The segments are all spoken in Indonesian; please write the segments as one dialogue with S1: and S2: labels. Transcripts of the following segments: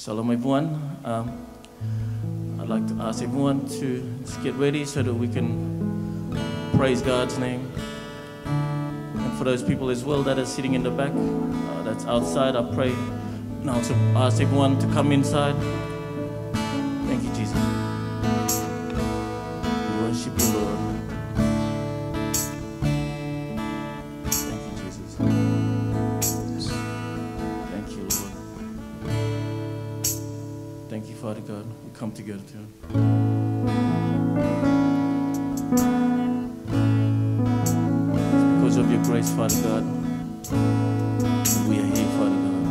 S1: Shalom everyone. I'd like to ask everyone to just get ready so that we can praise God's name. And for those people as well that are sitting in the back, that's outside, I pray now to ask everyone to come inside. Thank you, Jesus. We worship you, Lord. Thank you, Jesus. Thank you, Lord. Thank you, Father God. We come together to It's because of your grace, Father God, that we are here, Father God.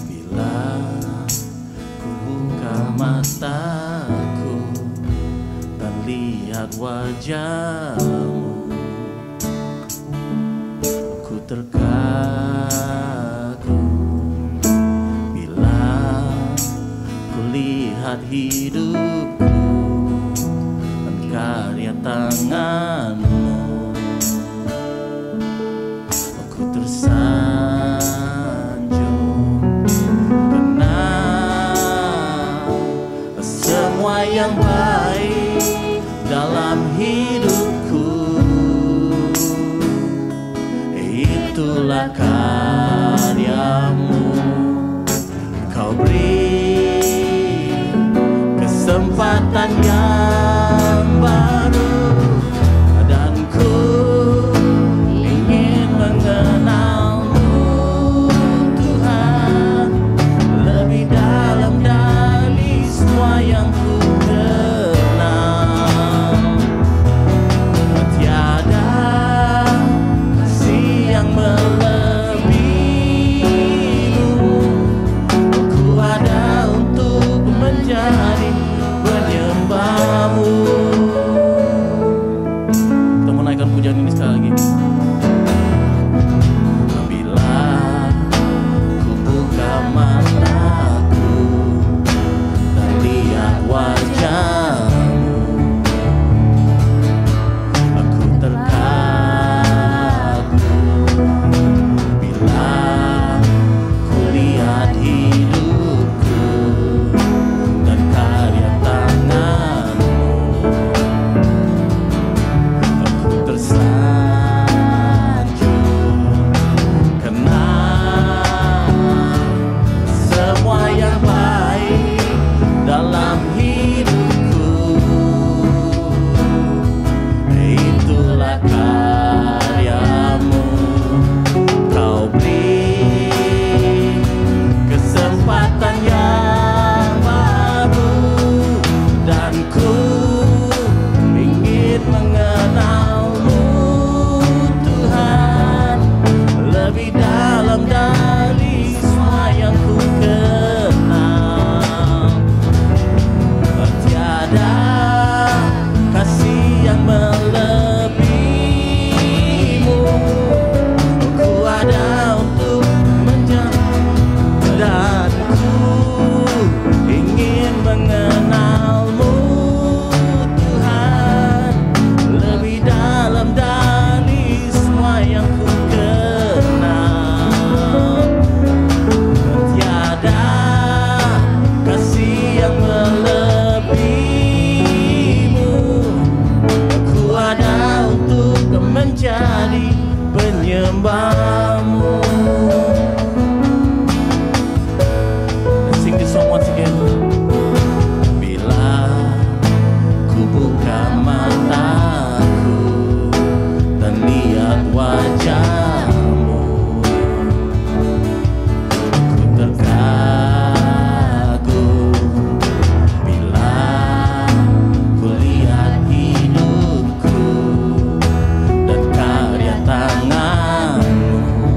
S1: Bila ku buka mataku dan lihat wajahmu, ku terkagum. Bila ku lihat hidupku dan karya tanganmu, ku tersanjung. Kenal semua yang baik dalam hidupku, itulah karyamu. Kau beri kesempatan yang baru, dan ku ingin mengenalmu, Tuhan, lebih dalam dari semua yang ku kenal. Tiada kasih yang melebihimu. Ku ada untuk menjadi penyembahmu. Kita mau naikkan pujian ini sekali lagi. Bila ku buka mataku dan lihat wajahmu, aku terkagum. Bila ku lihat hidupku dan karya tanganmu, aku tersanjung. Kenal semua yang baik dalam hidupku, itulah karyamu. Kau beri kesempatan yang baru, dan ku ingin mengenalmu, Tuhan, lebih dalam dari semua yang ku kenal. Tiada kasih yang melebihimu. Ku ada untuk menjadi, dan ku ingin mengenalmu, Tuhan, lebih dalam dari semua yang ku kenal. Tiada kasih yang melebihimu. Ku ada untuk menjadi penyembahmu. Let's sing this song once again. Bila ku buka mataku dan lihat wajahmu, ku terkagum. Bila ku lihat hidupku dan karya tanganmu,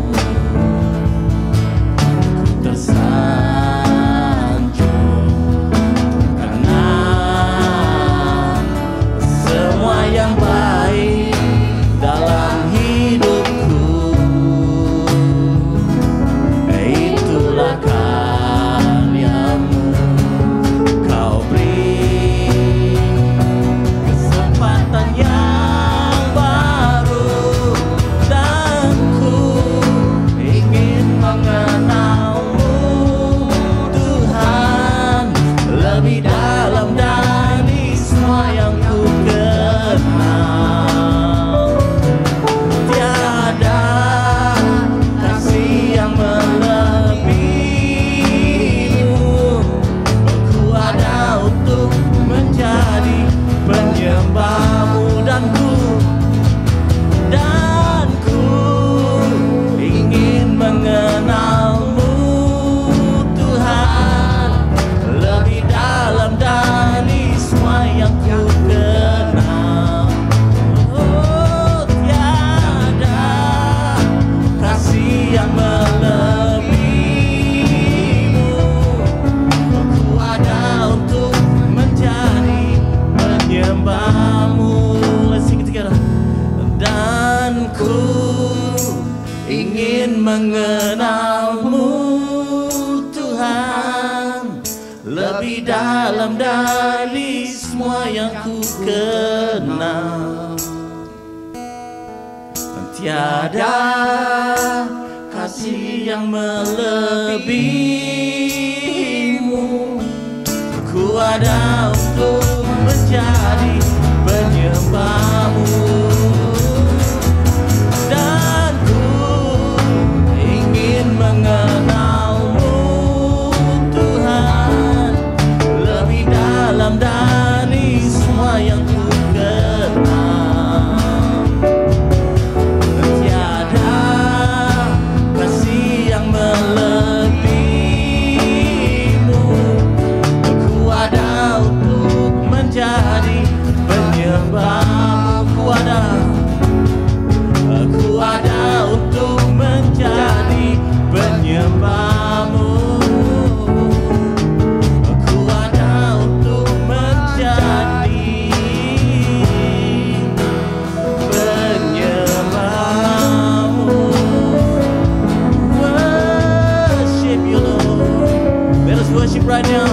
S1: ingin mengenalmu Tuhan, lebih dalam dari semua yang ku kenal. Tiada kasih yang melebihimu. Ku ada untuk menjadi penyembahmu, dan ku ingin mengenalmu Tuhan, lebih dalam dari semua yang ku kenal. Aku ada untuk menjadi penyembahmu. Aku ada untuk menjadi penyembahmu. Worship you, Lord. Let us worship right now.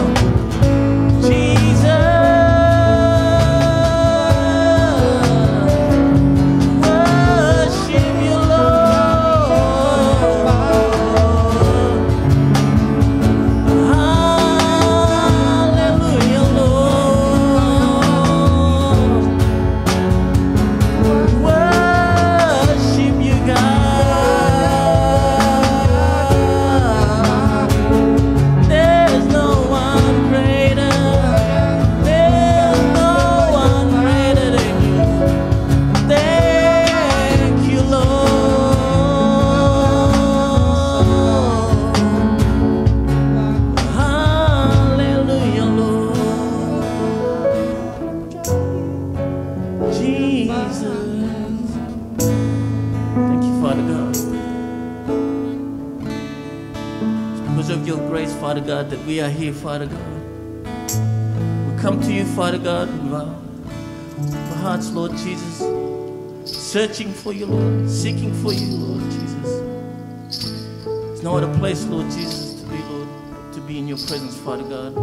S1: Father God, that we are here, Father God. We come to you, Father God, with our hearts, Lord Jesus, searching for you, Lord, seeking for you, Lord Jesus. There's no other place, Lord Jesus, to be, Lord, to be in your presence, Father God.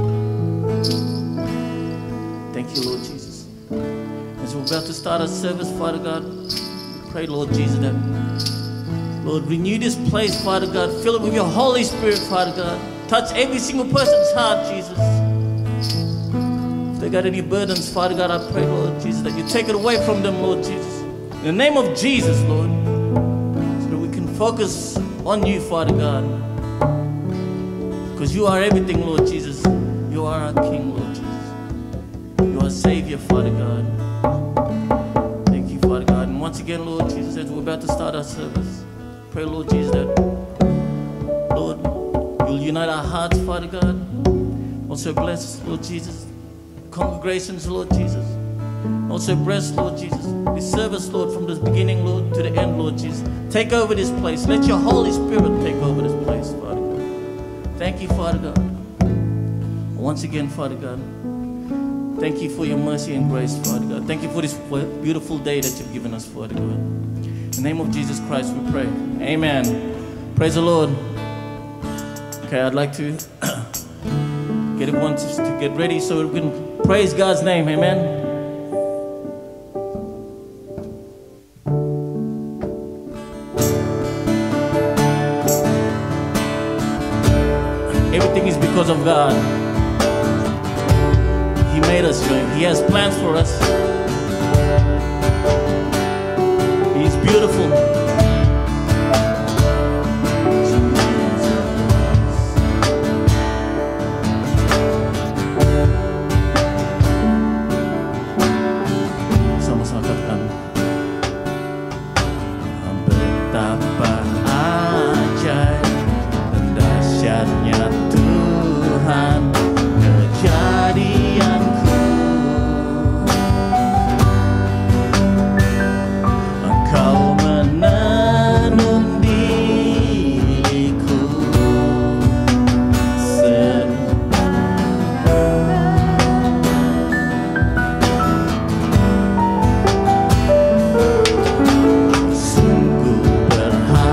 S1: Thank you, Lord Jesus. As we're about to start our service, Father God, we pray, Lord Jesus, that, Lord, renew this place, Father God. Fill it with your Holy Spirit, Father God. Touch every single person's heart, Jesus. If they got any burdens, Father God, I pray, Lord Jesus, that you take it away from them, Lord Jesus. In the name of Jesus, Lord, so that we can focus on you, Father God. Because you are everything, Lord Jesus. You are our King, Lord Jesus. You are Savior, Father God. Thank you, Father God. And once again, Lord Jesus, as we're about to start our service, pray, Lord Jesus, that, Lord, you'll unite our hearts, Father God. Also bless, Lord Jesus, congregations, Lord Jesus. Also bless, Lord Jesus, this service, Lord, from the beginning, Lord, to the end, Lord Jesus. Take over this place. Let your Holy Spirit take over this place, Father God. Thank you, Father God. Once again, Father God, thank you for your mercy and grace, Father God. Thank you for this beautiful day that you've given us, Father God. In the name of Jesus Christ we pray. Amen. Praise the Lord. Okay, I'd like to get everyone to get ready so we can praise God's name. Amen. Everything is because of God. He made us. He has plans for us. He is beautiful. Berharga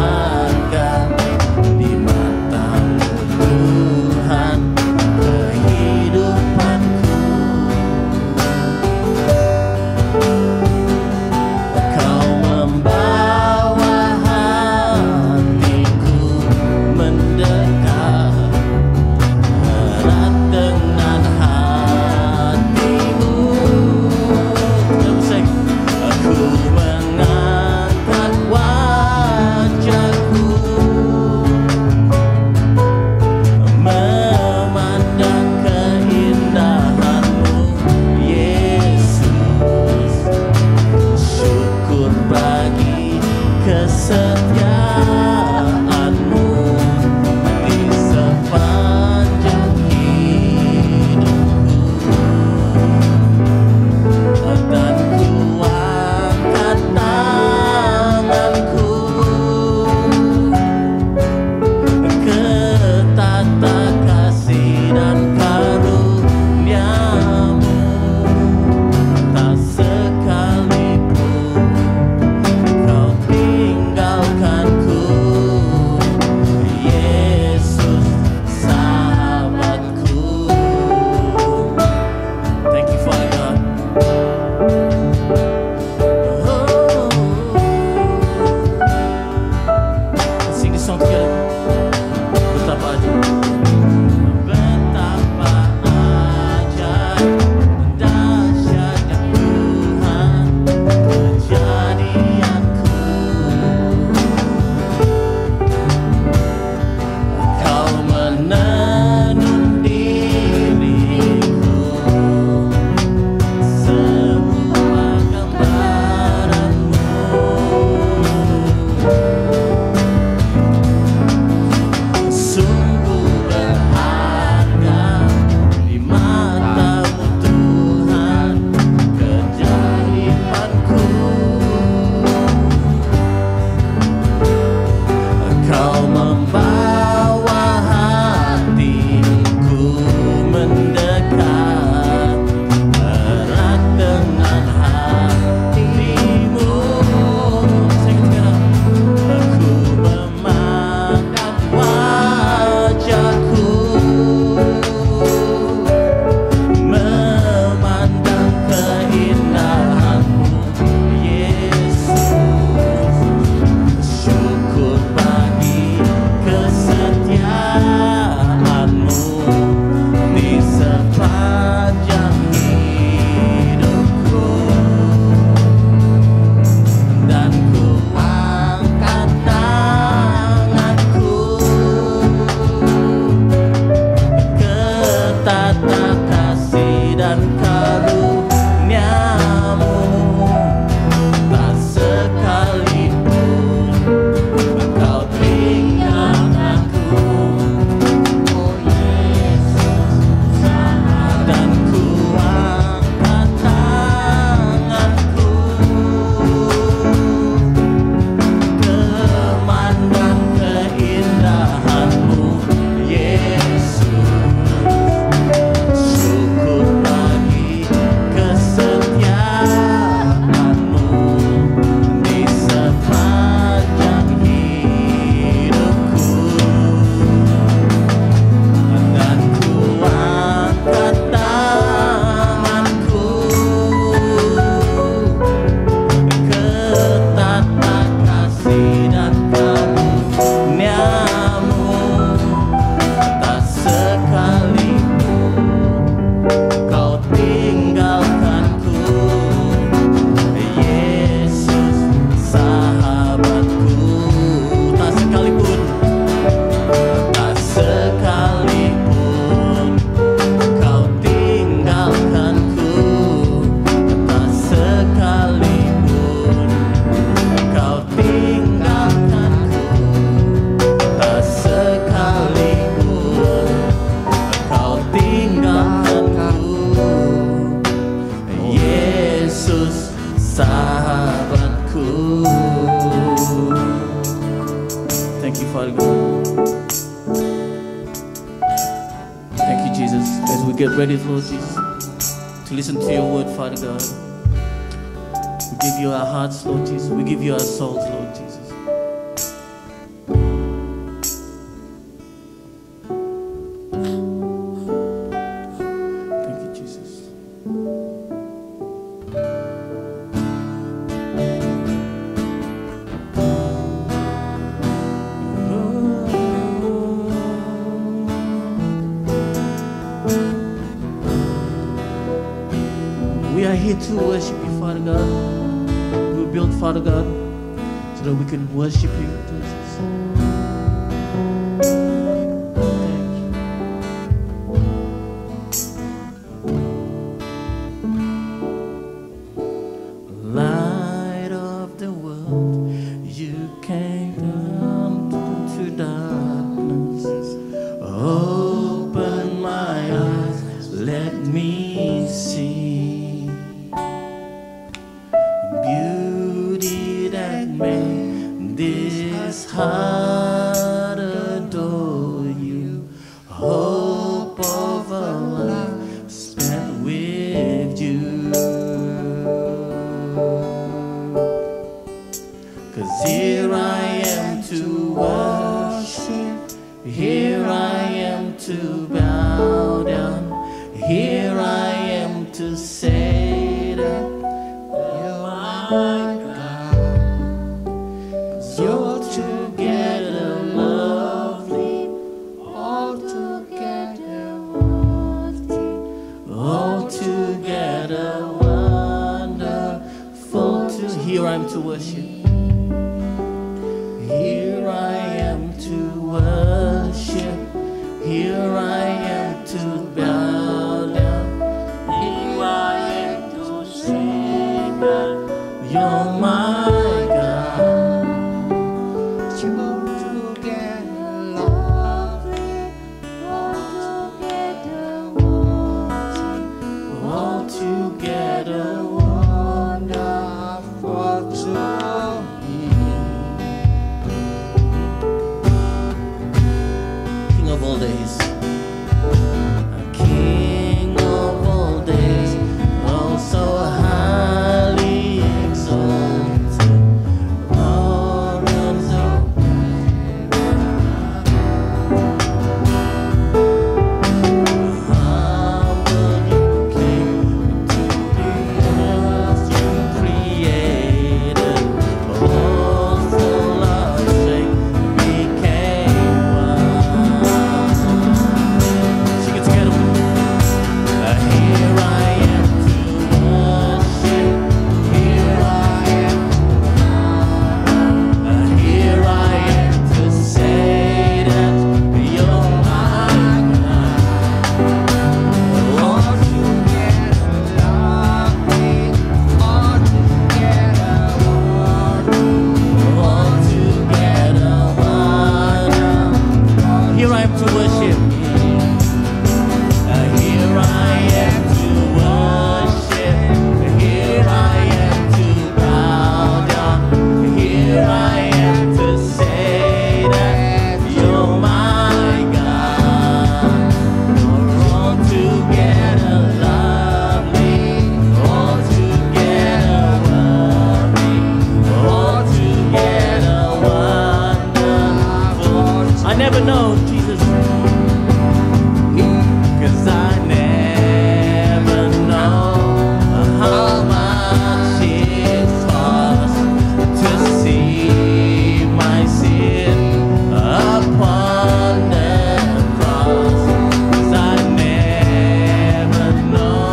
S1: kesetiaanmu di sepanjang hidupku, dan ku angkat tanganku ke tata kasih dan karuniamu. Tak sekalipun kau tinggalkanku, Yesus sahabatku. Thank you, Father God. Let's sing this song together. Betapa ajaib dahsyatnya Tuhan kejadianku. Kau menenun diriku sebuah gambaranmu. Sungguh berharga di matamu Tuhan keajaibanku. Kau membawa hatiku mendekat erat dengan hatimu. Aku memandang wajahku, memandang keindahanmu, Yesus. Syukur bagi kesetiaanmu di sepanjang hidupku, dan ku angkat tanganku ke tata kasih dan karuniamu. Tak sekalipun kau tinggalkanku, oh Yesus, dan ku angkat tanganku memandang keindahanmu, Yesus. Syukur bagi kesetiaanmu di sepanjang hidupku, dan ku angkat tanganku ke tata kasih dan karuniamu. Tak sekalipun kau tinggalkanku, Yesus sahabatku. Tak sekalipun, tak sekalipun kau tinggalkanku, tak sekalipun kau tinggalkanku, tak sekalipun kau tinggalkanku, Yesus sahabatku. Thank you, Father God. Thank you, Jesus. As we get ready, Lord Jesus, to listen to your word, Father God, we give you our hearts, Lord Jesus. We give you our souls, Lord Jesus. Thank you, Jesus. We are here to worship you, Father God. We were built, Father God, so that we can worship you, Jesus. Thank you. Light of the world, you may this heart adore you. Hope of a life spent with you. 'Cause here I am to worship, here I am to bow down, here I am to say that you're my God. 'Cause you're together lovely, altogether worthy, altogether wonderful. Here I am to worship. Here I am to worship, here I am to bow down, here I am to say that you're my God. You're together lovely, altogether worthy, altogether wonderful to me. King of all days, King of all days, oh so highly exalted, all realms of humble you came to the earth you created, all full of shame became one. Sing it together with me. Here I am to worship, here I am here I am to say that you're my God. All together lovely, all together wonderful, all together wonderful. Here I am to worship. Here I am to worship, here I am to bow down, here I am to say that you're my God. You're all together lovely, all together worthy, all together wonderful. I never know, Jesus. 'Cause I never know how much it costs to see my sin upon the cross. 'Cause I never know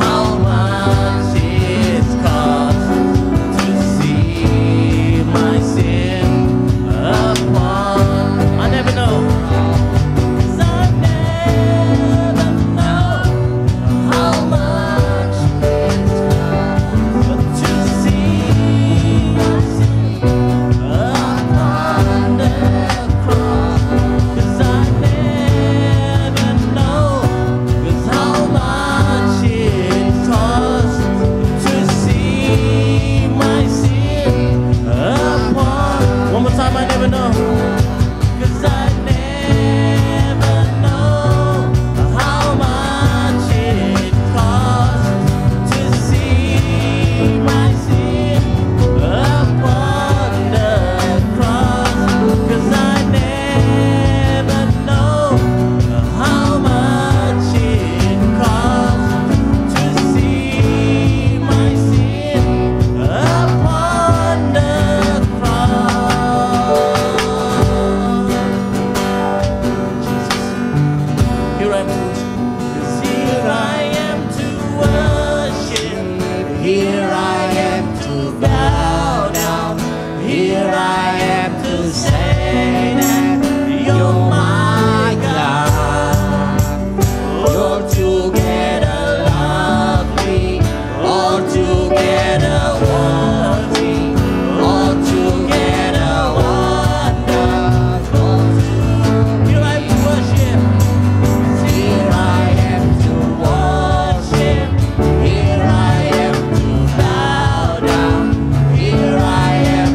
S1: how much it costs to see my sin upon. I never know. 'Cause I never know how much it costs to see my sin upon the cross. 'Cause I never know, 'cause how much it costs to see my sin upon. One more time, I never know. 'Cause I never know how much it costs to see my sin upon the cross. 'Cause I never know how much it costs to see my sin upon the cross. Jesus, here I am to worship. 'Cause here I am to worship, here I am to bow down, here I am to say that you're my God. You're together lovely, all together worthy, all together wonderful. Here I am to worship. Here I am to worship, here I am to bow down, here I am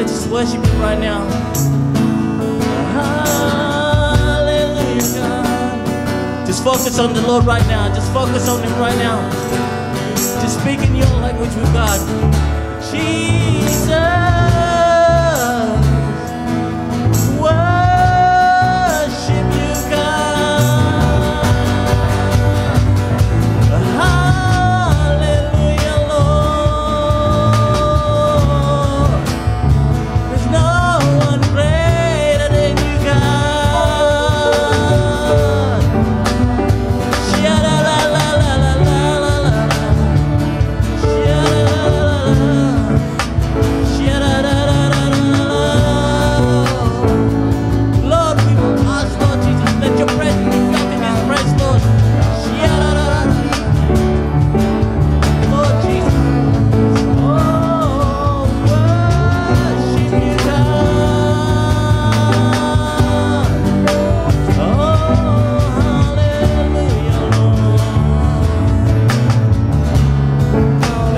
S1: just worship Him right now. Hallelujah, God. Just focus on the Lord right now. Just focus on Him right now. Just speak in your language with God. Jesus, worship you, God. Hallelujah, Lord. There's no one greater than you, God. Sha-la-la-la-la-la-la-la. Lord, we will ask, Lord Jesus, let your presence be felt in this place, Lord. Lord Jesus. Oh, worship you, God. Oh, hallelujah, Lord.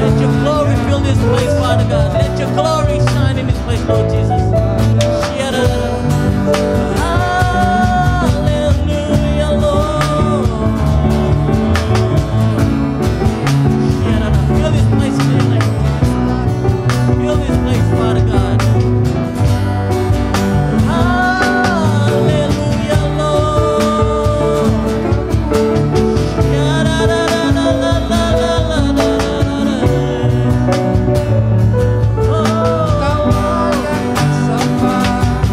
S1: Let your glory fill this place, Father God. Let your glory shine in this place, Lord Jesus. Hallelujah, Lord. Fill this place in your name. Fill this place, Father God. Hallelujah, Lord.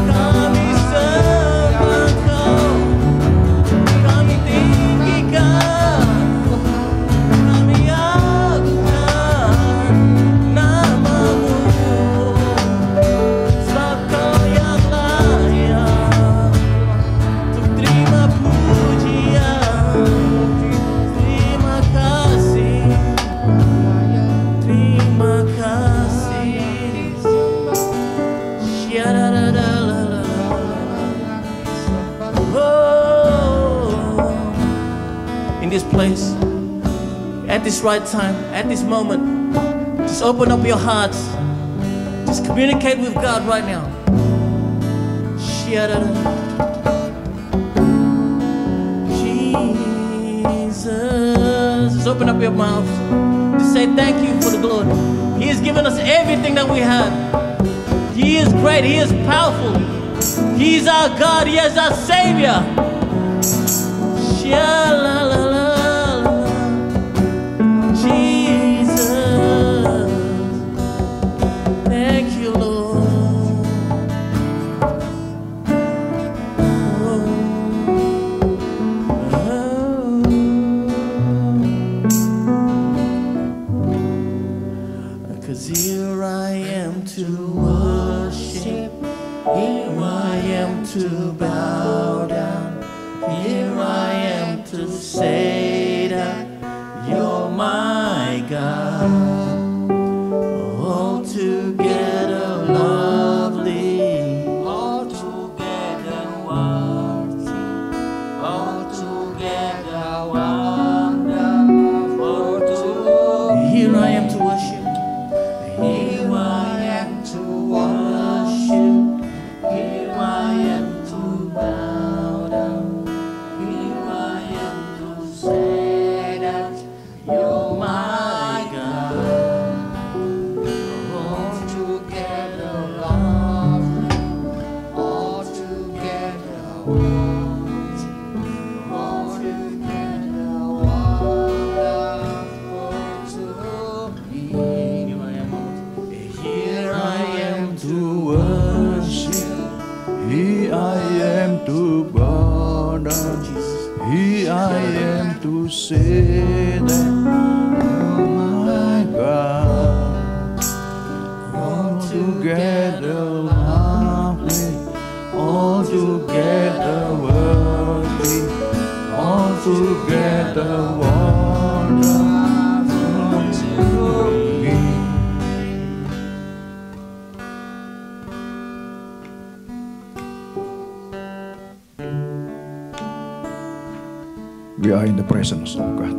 S1: Kami sembah Kau, kami tinggikan, kami agungkan nama-Mu, sebab Kau yang layak untuk terima pujian. Terima kasih, terima kasih. Oh, in this place, at this right time, at this moment, just open up your hearts. Just communicate with God right now. Jesus, just open up your mouth. Just say thank you for the Lord. He has given us everything that we have. He is great. He is powerful. He is our God. He is our Savior. Jesus, thank you, Lord. Cause here I am to worship. Here I am to bow down. Here I am to say that you're my God. Altogether lovely, altogether worthy, altogether wonderful. Here I am to worship. Here I am to worship. Here I am to bow down. Here I am to say that you're my God. Altogether lovely, altogether worthy, altogether wonderful to me. Here I am to worship.
S2: Here I am to bow down. Here I am to say that you're my God. Altogether lovely, altogether worthy, altogether wonderful to me. We are in the presence of God.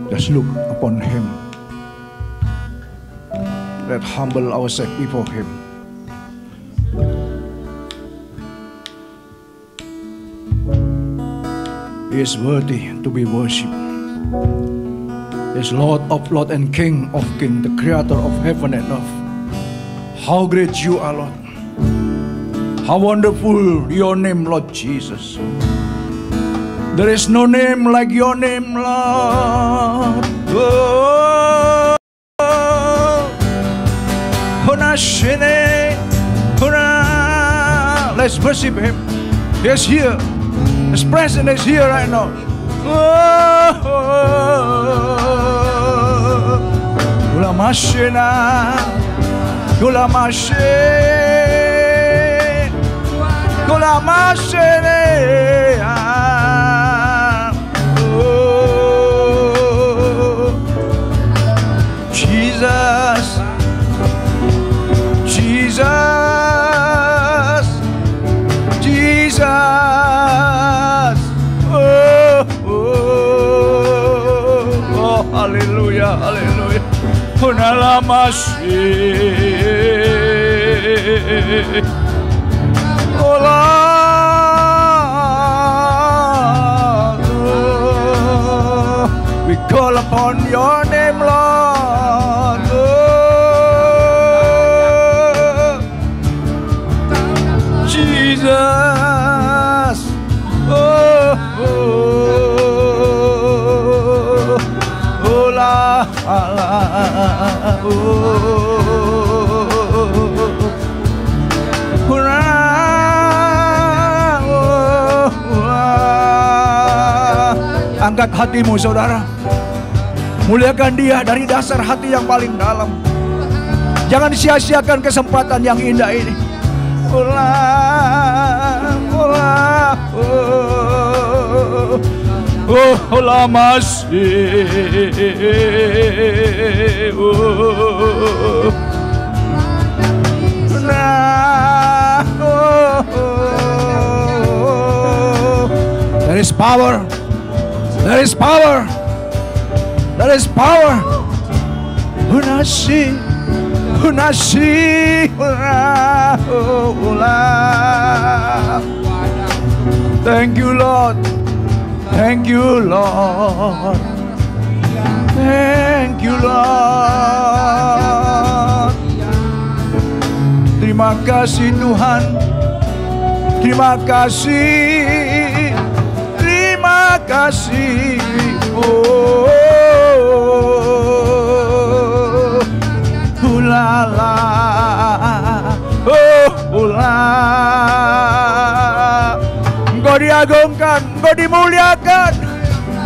S2: Just look upon Him. Let's humble ourselves before Him. He is worthy to be worshipped. He is Lord of Lords and King of Kings, the Creator of heaven and earth. How great you are, Lord. How wonderful your name, Lord Jesus. There is no name like your name, Lord. Oh, let's worship Him. He is here. His presence is here right now. Jesus, Jesus, Jesus. Oh, hallelujah, hallelujah. Oh, Lord, we call upon your name, Lord. Oh, Jesus. Oh, la, la, Angkat hatimu, saudara. Muliakan Dia dari dasar hati yang paling dalam. Jangan sia-siakan kesempatan yang indah ini. Oh, la masih. There is power. There is power. There is power. Hunasi, hunasi, thank you, Lord. Thank you, Lord. Thank you, Lord. Terima kasih Tuhan. Terima kasih. Terima kasih. Oh, ulala. Oh, ulala. Engkau diagungkan, Engkau dimuliakan.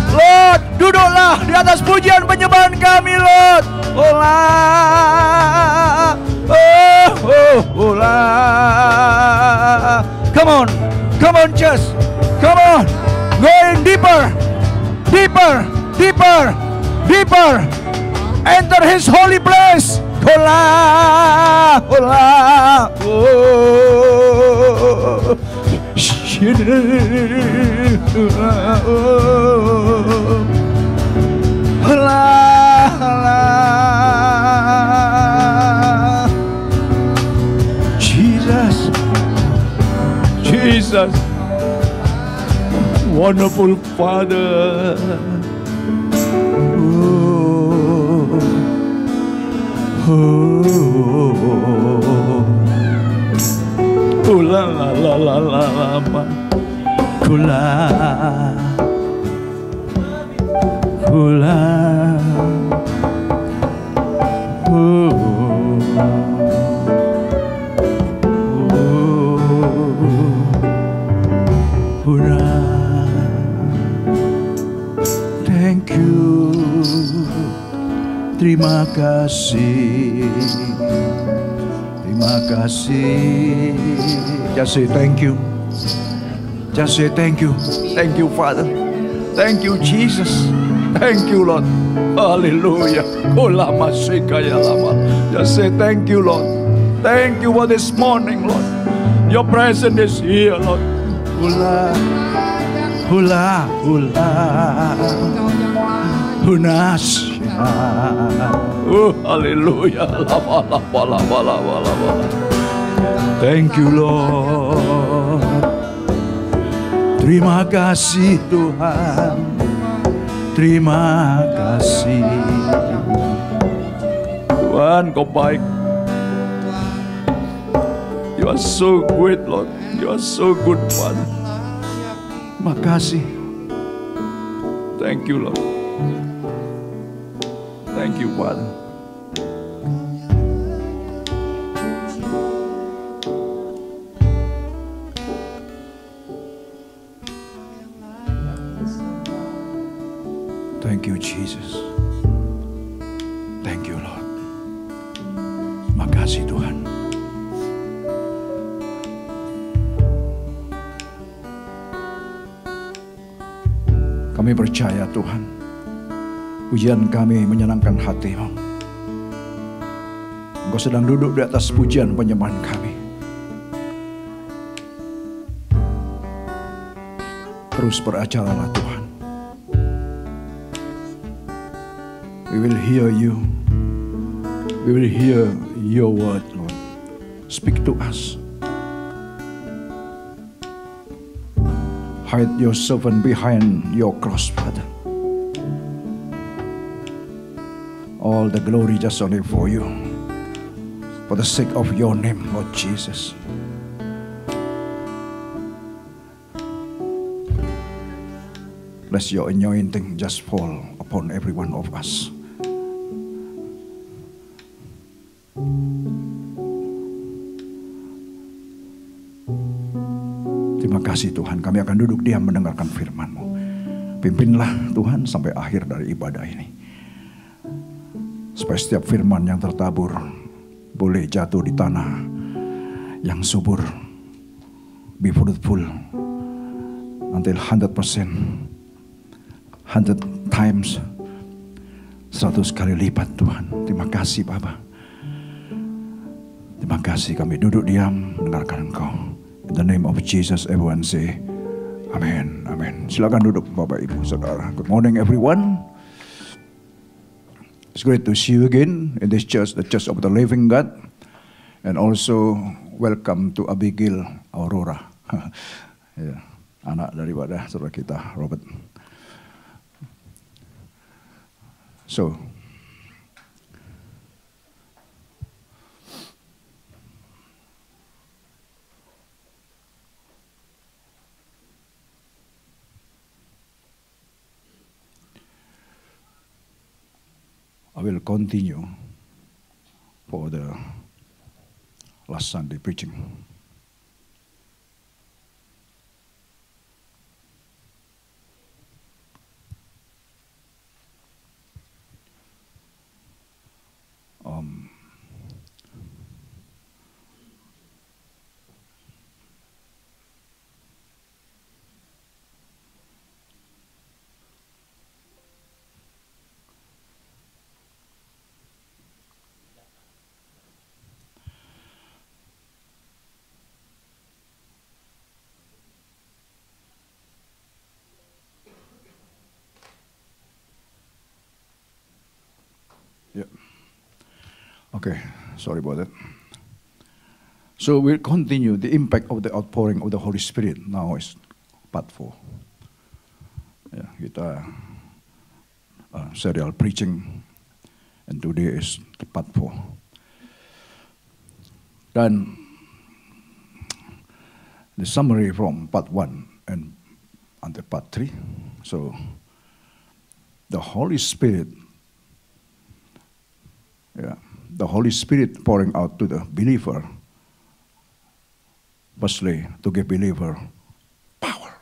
S2: Lord, duduklah di atas pujian penyembahan kami, Lord. Allah. Oh, oh, Allah. Come on, church. Come on. Going deeper, deeper, deeper, deeper. Enter His holy place. Allah, Allah. Oh. Jesus, Jesus, wonderful Father. La la la la la la, kula, kula, thank you, terima kasih. Terima kasih. Just say thank you. Just say thank you. Thank you, Father. Thank you, Jesus. Thank you, Lord. Hallelujah. Just say thank you, Lord. Thank you for this morning, Lord. Your presence is here, Lord. Hula, hula, hula, hunas. Haleluya. Thank you Lord. Terima kasih Tuhan. Terima kasih. Tuhan, Kau baik. You are so great Lord. You are so good Father. Terima kasih. Thank you Lord. Thank you Father. Thank you Jesus. Thank you Lord. Makasih Tuhan. Kami percaya Tuhan, pujian kami menyenangkan hati-Mu. Engkau sedang duduk di atas pujian penyembahan kami. Terus beracaralah Tuhan. We will hear you. We will hear your word, Lord. Speak to us. Hide your servant behind your cross, Father. All the glory just only for you. For the sake of your name, Lord Jesus. Let your anointing just fall upon every one of us. Terima kasih Tuhan, kami akan duduk diam mendengarkan firman-Mu. Pimpinlah Tuhan sampai akhir dari ibadah ini. Supaya setiap firman yang tertabur boleh jatuh di tanah yang subur. Be fruitful until 100%, 100 times, 100 kali lipat Tuhan. Terima kasih Bapa. Terima kasih, kami duduk diam mendengarkan Engkau. In the name of Jesus, everyone say, Amen, Amen. Silakan duduk Bapak Ibu Saudara. Good morning everyone. It's great to see you again in this church, the Church of the Living God. And also welcome to Abigail Aurora. Ya, anak daripada saudara kita Robert. So, I will continue for the last Sunday preaching. Yeah. Okay, sorry about that. So we'll continue the impact of the outpouring of the Holy Spirit. Now is part 4. Yeah, kita serial preaching, and today is the part 4. Dan the summary from part 1 and until part 3. So the Holy Spirit. Yeah, the Holy Spirit pouring out to the believer, firstly to give believer power,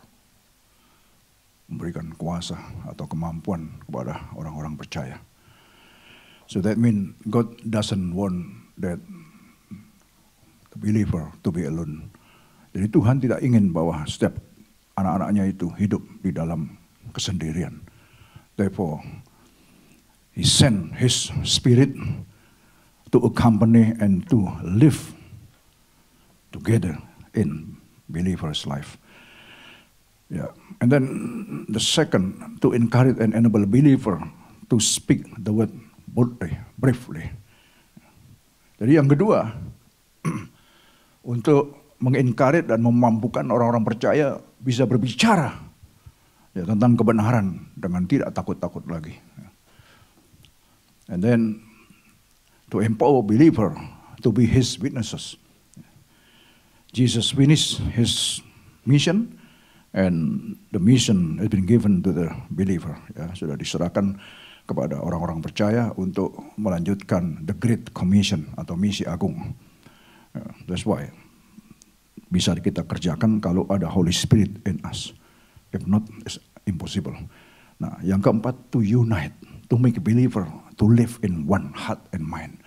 S2: memberikan kuasa atau kemampuan kepada orang-orang percaya. So that means God doesn't want that the believer to be alone. Jadi Tuhan tidak ingin bahwa setiap anak-anaknya itu hidup di dalam kesendirian. Therefore, He sent His Spirit to accompany and to live together in believer's life. Yeah, and then the second, to encourage and enable believer to speak the word boldly, bravely. Jadi yang kedua, untuk mengencourage dan memampukan orang-orang percaya bisa berbicara ya, tentang kebenaran dengan tidak takut-takut lagi. And then to empower believer to be his witnesses. Jesus finished his mission and the mission has been given to the believer. Ya, sudah diserahkan kepada orang-orang percaya untuk melanjutkan the Great Commission atau misi agung. That's why bisa kita kerjakan kalau ada Holy Spirit in us. If not, it's impossible. Nah, yang keempat, to unite, to make a believer to live in one heart and mind.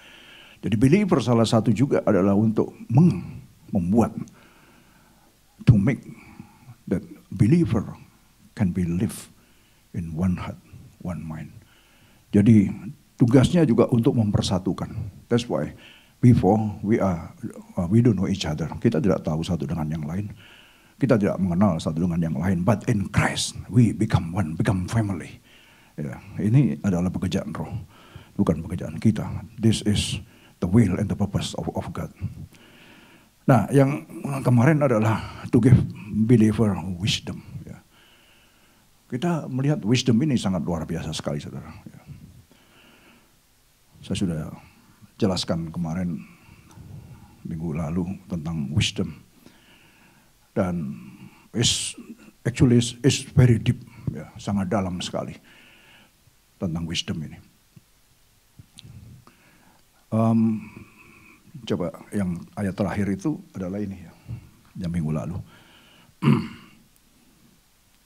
S2: Jadi believer salah satu juga adalah untuk membuat, to make that believer can be live in one heart, one mind. Jadi tugasnya juga untuk mempersatukan. That's why before we don't know each other. Kita tidak tahu satu dengan yang lain. Kita tidak mengenal satu dengan yang lain. But in Christ we become one, become family. Ya, ini adalah pekerjaan Roh, bukan pekerjaan kita. This is the will and the purpose of God. Nah, yang kemarin adalah to give believer wisdom. Ya. Kita melihat wisdom ini sangat luar biasa sekali, saudara. Ya. Saya sudah jelaskan kemarin minggu lalu tentang wisdom, dan is very deep, ya, sangat dalam sekali tentang wisdom ini. Coba yang ayat terakhir itu adalah ini ya, yang minggu lalu.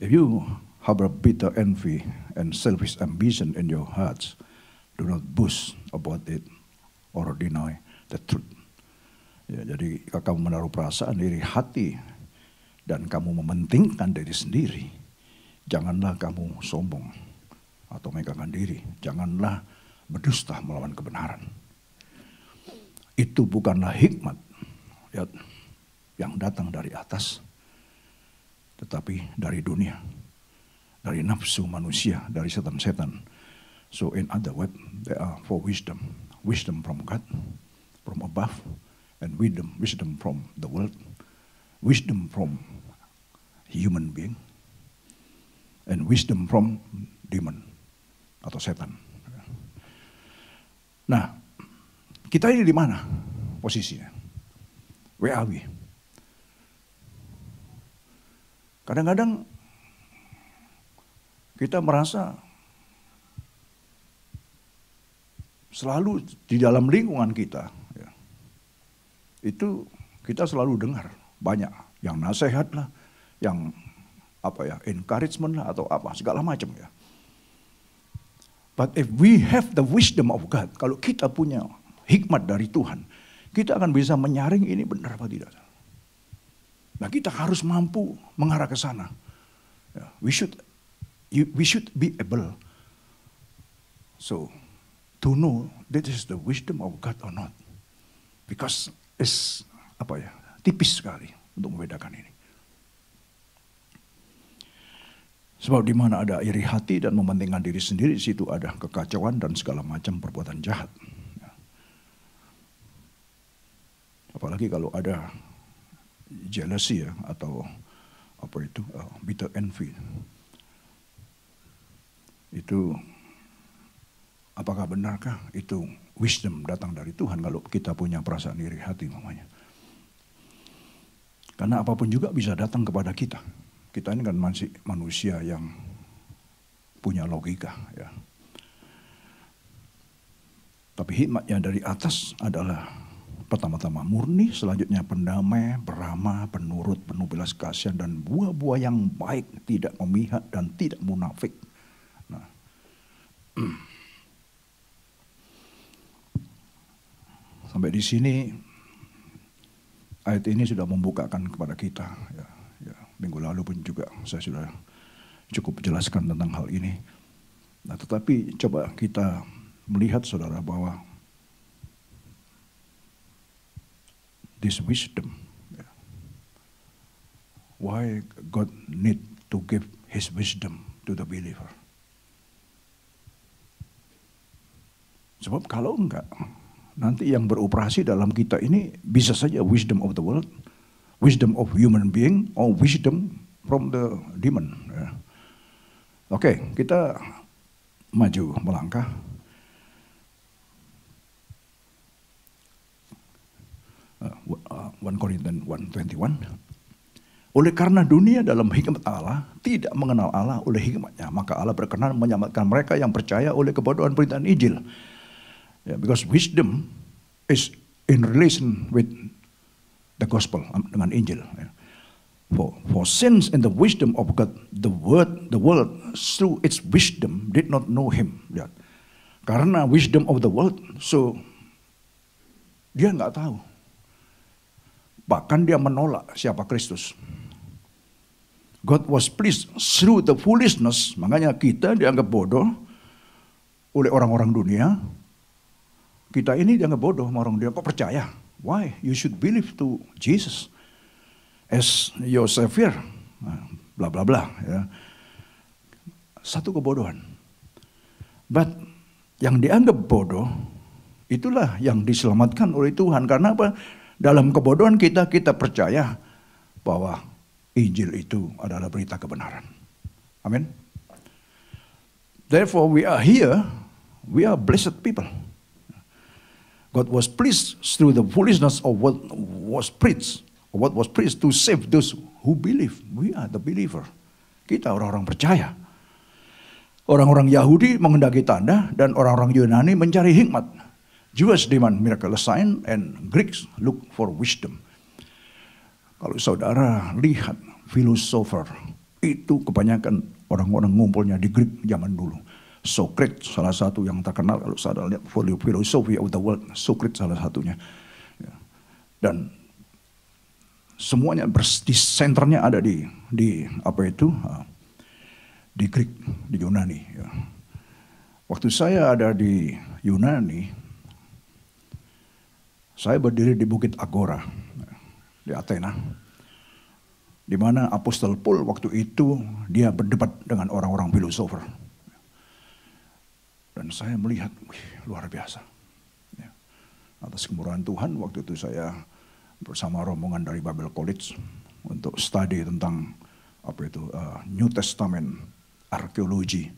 S2: If you harbor bitter envy and selfish ambition in your hearts, do not boast about it or deny the truth. Ya, jadi kalau kamu menaruh perasaan iri hati dan kamu mementingkan diri sendiri, janganlah kamu sombong atau megahkan diri. Janganlah berdusta melawan kebenaran. Itu bukanlah hikmat ya, yang datang dari atas, tetapi dari dunia, dari nafsu manusia, dari setan-setan. So in other words, they are for wisdom. Wisdom from God, from above, and wisdom from the world, wisdom from human being, and wisdom from demon atau setan. Nah, kita ini di mana posisinya? Where are we? Kadang-kadang kita merasa selalu di dalam lingkungan kita, ya, itu kita selalu dengar banyak yang nasihat lah, yang encouragement lah atau apa segala macam ya. But if we have the wisdom of God, kalau kita punya hikmat dari Tuhan, kita akan bisa menyaring ini benar apa tidak. Nah, kita harus mampu mengarah ke sana. Ya, we should be able so to know that is the wisdom of God or not, because it's tipis sekali untuk membedakan ini. Sebab di mana ada iri hati dan mementingkan diri sendiri, di situ ada kekacauan dan segala macam perbuatan jahat. Apalagi kalau ada jealousy ya, atau bitter envy. Itu apakah benarkah itu wisdom datang dari Tuhan kalau kita punya perasaan iri hati namanya? Karena apapun juga bisa datang kepada kita. Kita ini kan masih manusia yang punya logika ya. Tapi hikmatnya dari atas adalah pertama-tama murni, selanjutnya pendamai, beramah, penurut, penuh belas kasihan, dan buah-buah yang baik, tidak memihak dan tidak munafik. Nah, sampai di sini ayat ini sudah membukakan kepada kita. Ya, minggu lalu pun juga saya sudah cukup jelaskan tentang hal ini. Nah, tetapi coba kita melihat saudara bahwa this wisdom, why God need to give His wisdom to the believer? Sebab kalau enggak, nanti yang beroperasi dalam kita ini bisa saja wisdom of the world, wisdom of human being, or wisdom from the demon. Ya. Oke, kita maju melangkah. 1 Korintus 1:21. Oleh karena dunia dalam hikmat Allah tidak mengenal Allah oleh hikmatnya, maka Allah berkenan menyelamatkan mereka yang percaya oleh kebodohan beritaan Injil. Yeah, because wisdom is in relation with the gospel, dengan Injil. Yeah. For since in the wisdom of God, the world through its wisdom did not know Him. Yeah. Karena wisdom of the world, so dia nggak tahu. Bahkan dia menolak siapa Kristus. God was pleased through the foolishness. Makanya kita dianggap bodoh oleh orang-orang dunia. Kita ini dianggap bodoh sama orang dunia. Kok percaya? Why? You should believe to Jesus as your Savior. Bla bla bla. Ya. Satu kebodohan. But yang dianggap bodoh, itulah yang diselamatkan oleh Tuhan. Karena apa? Dalam kebodohan kita percaya bahwa Injil itu adalah berita kebenaran. Amin. Therefore we are here, we are blessed people. God was pleased through the foolishness of what was preached to save those who believe. We are the believer. Kita orang-orang percaya. Orang-orang Yahudi menghendaki tanda dan orang-orang Yunani mencari hikmat. Jews demand miraculous sign and Greeks look for wisdom. Kalau saudara lihat filosofer, itu kebanyakan orang-orang ngumpulnya di Greek zaman dulu. Socrates salah satu yang terkenal, kalau saudara lihat philosophy of the world, Socrates salah satunya. Dan semuanya di senternya ada di apa itu? Di Greek, di Yunani. Waktu saya ada di Yunani, saya berdiri di Bukit Agora di Athena, di mana Apostol Paul waktu itu dia berdebat dengan orang-orang filosofer. Dan saya melihat, luar biasa. Atas kemurahan Tuhan, waktu itu saya bersama rombongan dari Bible College untuk studi tentang apa itu New Testament arkeologi.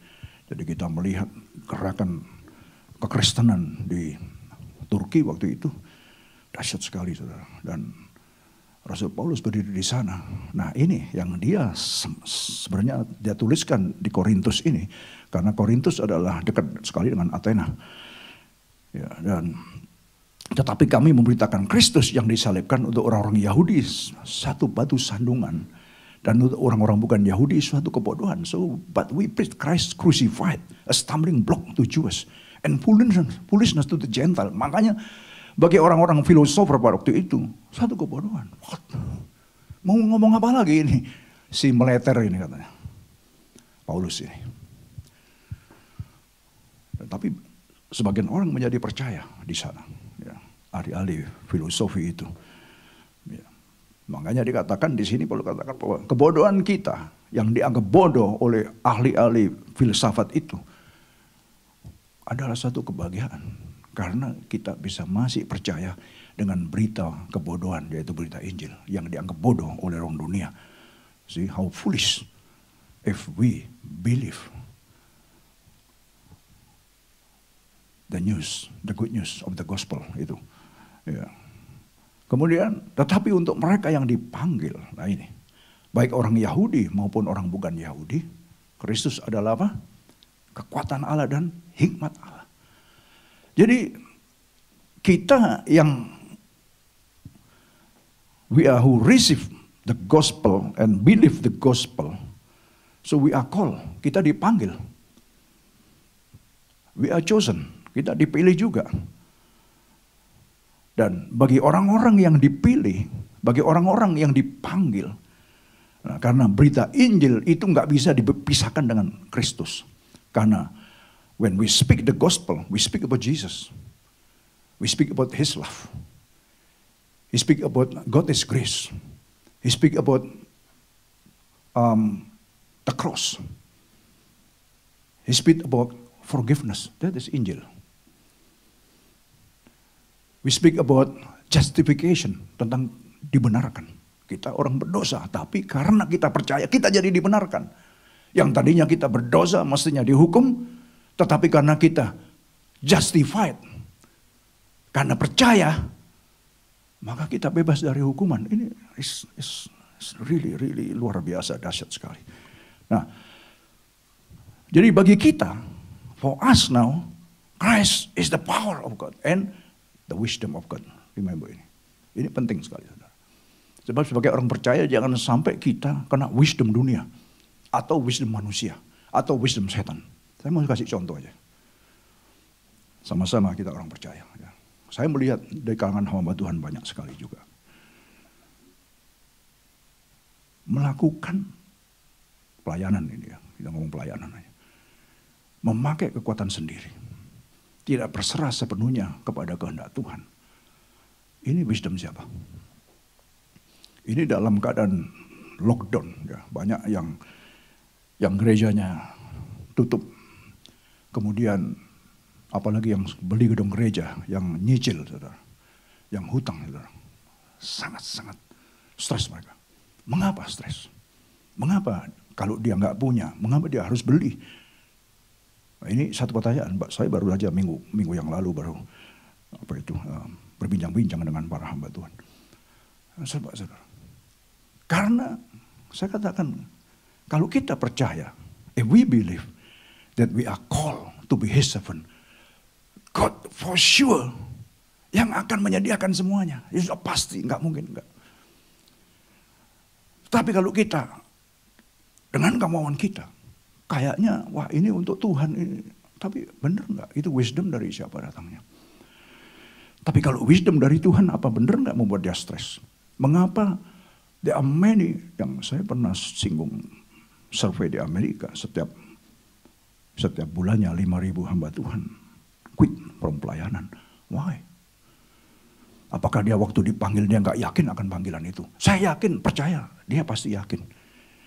S2: Jadi kita melihat gerakan kekristenan di Turki waktu itu dahsyat sekali, saudara. Dan Rasul Paulus berdiri di sana. Nah, ini yang dia sebenarnya dia tuliskan di Korintus ini, karena Korintus adalah dekat sekali dengan Athena. Ya, dan tetapi kami memberitakan Kristus yang disalibkan untuk orang-orang Yahudi satu batu sandungan, dan untuk orang-orang bukan Yahudi suatu kebodohan. So, but we preach Christ crucified, a stumbling block to Jews and foolishness to the Gentile. Makanya bagi orang-orang filosofer pada waktu itu, satu kebodohan. What? Mau ngomong apa lagi ini? Si meleter ini katanya. Paulus ini. Tapi sebagian orang menjadi percaya di sana. Ya, ahli-ahli filosofi itu. Ya. Makanya dikatakan di sini, Paulus katakan bahwa kebodohan kita yang dianggap bodoh oleh ahli-ahli filsafat itu adalah satu kebahagiaan. Karena kita bisa masih percaya dengan berita kebodohan, yaitu berita Injil yang dianggap bodoh oleh orang dunia. See how foolish if we believe the news, the good news of the gospel itu. Ya. Kemudian, tetapi untuk mereka yang dipanggil, nah ini, baik orang Yahudi maupun orang bukan Yahudi, Kristus adalah apa? Kekuatan Allah dan hikmat Allah. Jadi kita yang we are who receive the gospel and believe the gospel, so we are called, kita dipanggil, we are chosen, kita dipilih juga. Dan bagi orang-orang yang dipilih, bagi orang-orang yang dipanggil, nah, karena berita Injil itu nggak bisa dipisahkan dengan Kristus, karena when we speak the gospel, we speak about Jesus. We speak about His love. We speak about God's grace. We speak about the cross. We speak about forgiveness. That is Injil. We speak about justification, tentang dibenarkan. Kita orang berdosa, tapi karena kita percaya, kita jadi dibenarkan. Yang tadinya kita berdosa, mestinya dihukum, tetapi karena kita justified, karena percaya, maka kita bebas dari hukuman. Ini is really luar biasa, dahsyat sekali. Nah, jadi bagi kita, for us now, Christ is the power of God and the wisdom of God. Remember ini. Ini penting sekali, saudara. Sebab sebagai orang percaya, jangan sampai kita kena wisdom dunia, atau wisdom manusia, atau wisdom setan. Saya mau kasih contoh aja. Sama-sama kita orang percaya. Ya. Saya melihat dari kalangan hamba Tuhan banyak sekali juga melakukan pelayanan ini ya. Kita ngomong pelayanan aja. Memakai kekuatan sendiri. Tidak berserah sepenuhnya kepada kehendak Tuhan. Ini wisdom siapa? Ini dalam keadaan lockdown ya. Banyak yang gerejanya tutup. Kemudian apalagi yang beli gedung gereja, yang nyicil, saudara, yang hutang, saudara, sangat-sangat stres mereka. Mengapa stres? Mengapa kalau dia nggak punya? Mengapa dia harus beli? Nah, ini satu pertanyaan. Saya baru saja minggu yang lalu berbincang-bincang dengan para hamba Tuhan. Saudara, karena saya katakan, kalau kita percaya, if we believe that we are called to be His servant, God for sure yang akan menyediakan semuanya. Itu sudah pasti, nggak mungkin enggak. Tapi kalau kita dengan kemauan kita, kayaknya wah ini untuk Tuhan ini, tapi benar nggak? Itu wisdom dari siapa datangnya? Tapi kalau wisdom dari Tuhan, apa benar nggak membuat dia stres? Mengapa there are many, yang saya pernah singgung survei di Amerika, setiap bulannya 5.000 hamba Tuhan quit from pelayanan. Why? Apakah dia waktu dipanggil dia nggak yakin akan panggilan itu? Saya yakin, percaya, dia pasti yakin.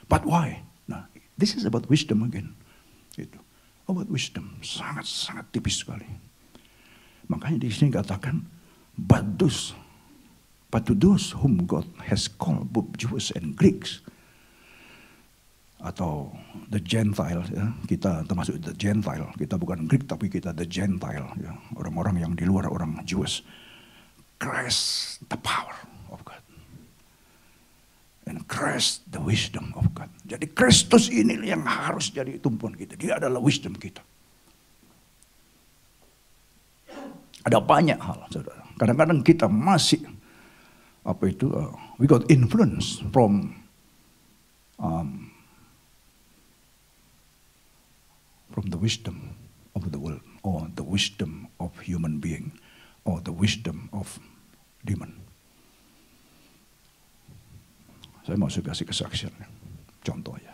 S2: But why? Nah, this is about wisdom again. Itu about wisdom, sangat tipis sekali. Makanya di sini katakan, but to those whom God has called, both Jews and Greeks, atau the Gentile, ya, kita termasuk the Gentile, kita bukan Greek tapi kita the Gentile, ya, orang-orang yang di luar orang Jews. Christ the power of God, and Christ the wisdom of God. Jadi Kristus ini yang harus jadi tumpuan kita. Dia adalah wisdom kita. Ada banyak hal, saudara. Kadang-kadang kita masih we got influence from the wisdom of the world, or the wisdom of human being, or the wisdom of demon. Saya mau kasih kesaksian, contoh ya.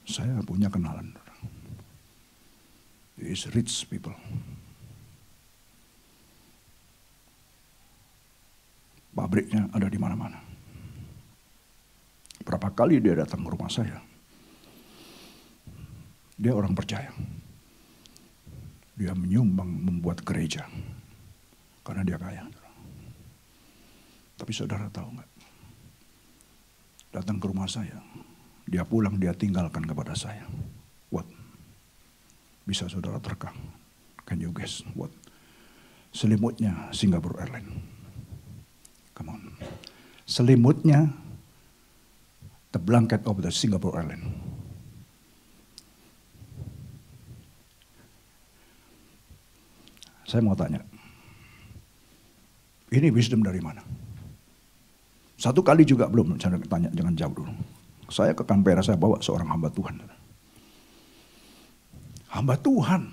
S2: Saya punya kenalan, these rich people. Pabriknya ada di mana-mana. Berapa kali dia datang ke rumah saya. Dia orang percaya. Dia menyumbang membuat gereja. Karena dia kaya. Tapi saudara tahu nggak? Datang ke rumah saya. Dia pulang, dia tinggalkan kepada saya. What? Bisa saudara terka. Can you guess what? Selimutnya Singapore Airlines. Come on. Selimutnya the blanket of the Singapore Airlines. Saya mau tanya, ini wisdom dari mana? Satu kali juga belum, saya tanya, jangan jawab dulu. Saya ke Canberra, saya bawa seorang hamba Tuhan. Hamba Tuhan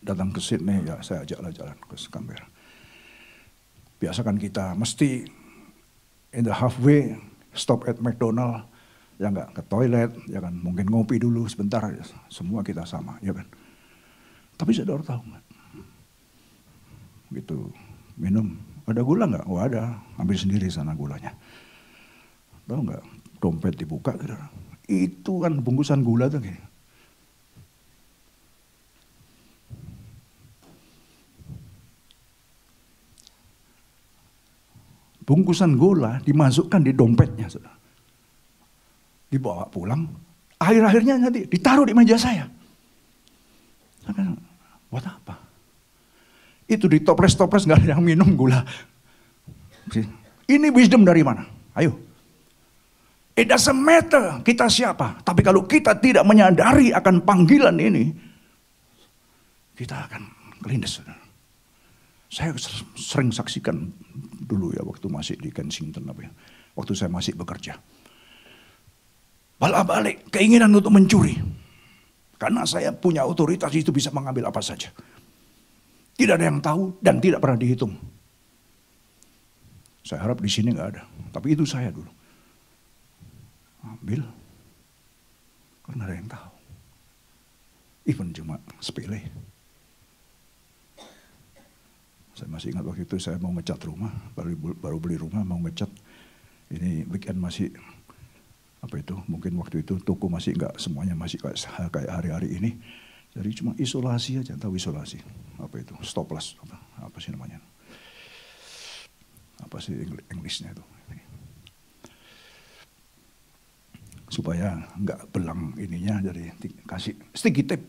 S2: datang ke Sydney, ya saya ajaklah jalan ke Canberra. Biasakan kita mesti in the halfway stop at McDonald, ya nggak ke toilet, ya kan mungkin ngopi dulu sebentar, ya. Semua kita sama, ya kan. Tapi saudara tahu nggak? Gitu minum, ada gula nggak? Oh ada, ambil sendiri sana gulanya. Tahu nggak? Dompet dibuka, saudara. Itu kan bungkusan gula tuh gini. Bungkusan gula dimasukkan di dompetnya, saudara. Dibawa pulang, akhir-akhirnya nanti ditaruh di meja saya. Buat apa? Itu ditoples-toples, nggak ada yang minum gula. Ini wisdom dari mana? Ayo. It doesn't matter kita siapa. Tapi kalau kita tidak menyadari akan panggilan ini, kita akan kelindes. Saya sering saksikan dulu ya waktu masih di Kensington, waktu saya masih bekerja. Balik keinginan untuk mencuri. Karena saya punya otoritas itu bisa mengambil apa saja. Tidak ada yang tahu dan tidak pernah dihitung. Saya harap di sini nggak ada. Tapi itu saya dulu. Ambil. Karena ada yang tahu. Even cuma sepele. Saya masih ingat waktu itu saya mau ngecat rumah. Baru beli rumah mau ngecat. Ini weekend masih... mungkin waktu itu toko masih enggak semuanya masih kayak hari-hari ini. Jadi cuma isolasi aja, tahu isolasi. Stoplas, apa sih namanya? Apa sih Inggrisnya itu? Supaya enggak belang ininya, jadi kasih sticky tape.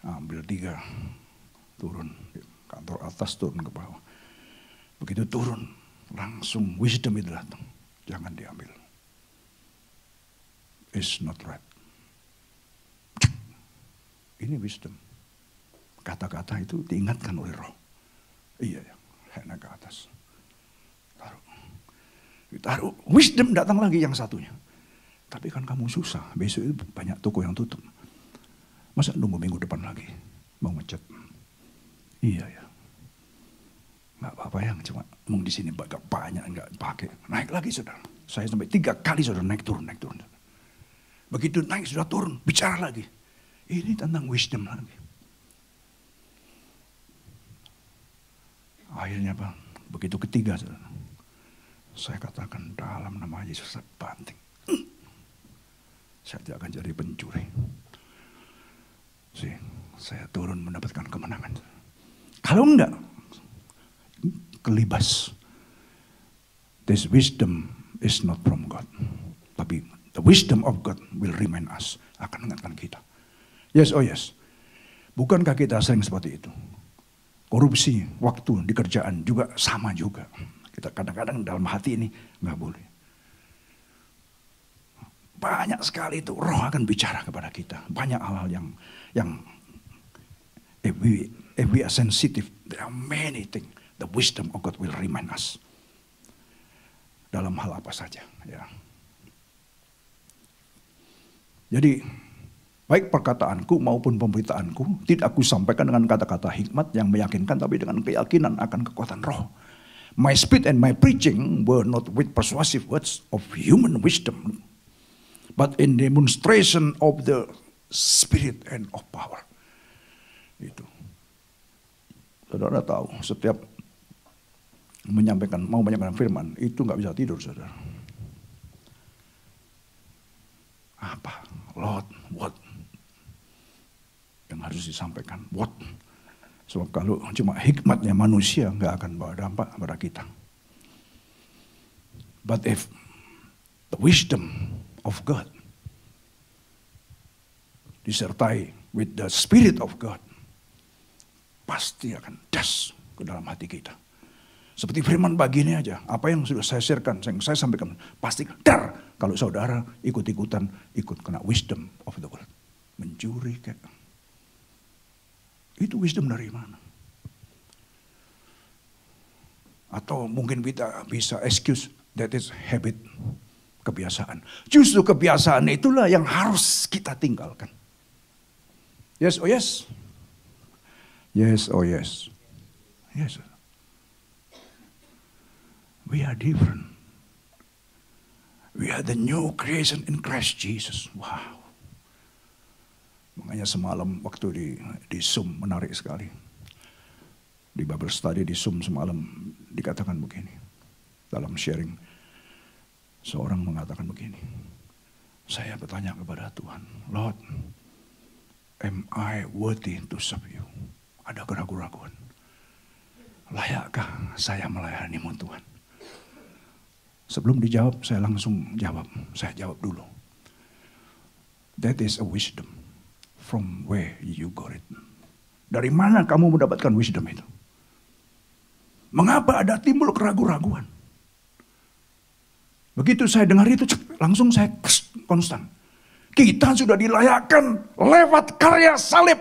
S2: Ambil 3, turun kantor atas, turun ke bawah. Begitu turun, langsung wisdom itu datang. Jangan diambil. It's not right. Ini wisdom. Kata-kata itu diingatkan oleh Roh. Iya ya, handnya ke atas. Taruh. Wisdom datang lagi yang satunya. Tapi kan kamu susah. Besok itu banyak toko yang tutup. Masa nunggu minggu depan lagi mau ngecat? Iya ya. Nggak apa-apa yang cuma di sini banyak nggak pakai. Naik lagi saudara. Saya sampai 3 kali saudara naik turun. Begitu naik sudah turun, bicara lagi. Ini tentang wisdom lagi. Akhirnya Pak, begitu ketiga saudara. Saya katakan dalam nama Yesus saya banting. Saya tidak akan jadi pencuri. Saya turun mendapatkan kemenangan. Kalau enggak, kelibas. This wisdom is not from God. Tapi the wisdom of God will remind us. Akan mengingatkan kita. Yes, oh yes. Bukankah kita sering seperti itu? Korupsi, waktu di kerjaan juga sama juga. Kita kadang-kadang dalam hati ini nggak boleh. Banyak sekali itu Roh akan bicara kepada kita. Banyak hal-hal yang if we are sensitive, there are many things. The wisdom of God will remind us. Dalam hal apa saja. Ya. Jadi, baik perkataanku maupun pemberitaanku, tidak aku sampaikan dengan kata-kata hikmat yang meyakinkan, tapi dengan keyakinan akan kekuatan Roh. My speech and my preaching were not with persuasive words of human wisdom, but in demonstration of the Spirit and of power. Itu. Saudara tahu, setiap mau menyampaikan firman itu nggak bisa tidur saudara. Apa? Lord, what? Yang harus disampaikan, what? Sebab kalau cuma hikmatnya manusia nggak akan bawa dampak pada kita. But if the wisdom of God disertai with the Spirit of God, pasti akan das ke dalam hati kita. Seperti firman pagi ini aja, apa yang sudah saya sharekan, yang saya sampaikan, pasti dar kalau saudara ikut-ikutan, ikut kena wisdom of the world. Mencuri kayak. Itu wisdom dari mana? Atau mungkin kita bisa excuse that is habit, kebiasaan. Justru kebiasaan itulah yang harus kita tinggalkan. Yes, oh yes. Yes, oh yes. Yes. We are different. We are the new creation in Christ Jesus. Wow. Makanya semalam waktu di Zoom menarik sekali. Di Bible Study di Zoom semalam dikatakan begini. Dalam sharing, seorang mengatakan begini. Saya bertanya kepada Tuhan, Lord, am I worthy to serve you? Ada keraguan-keraguan. Layakkah saya melayanimu Tuhan? Sebelum dijawab, saya langsung jawab. Saya jawab dulu. That is a wisdom. From where you got it? Dari mana kamu mendapatkan wisdom itu? Mengapa ada timbul keraguan-keraguan? Begitu saya dengar itu, langsung saya konstan. Kita sudah dilayakkan lewat karya salib.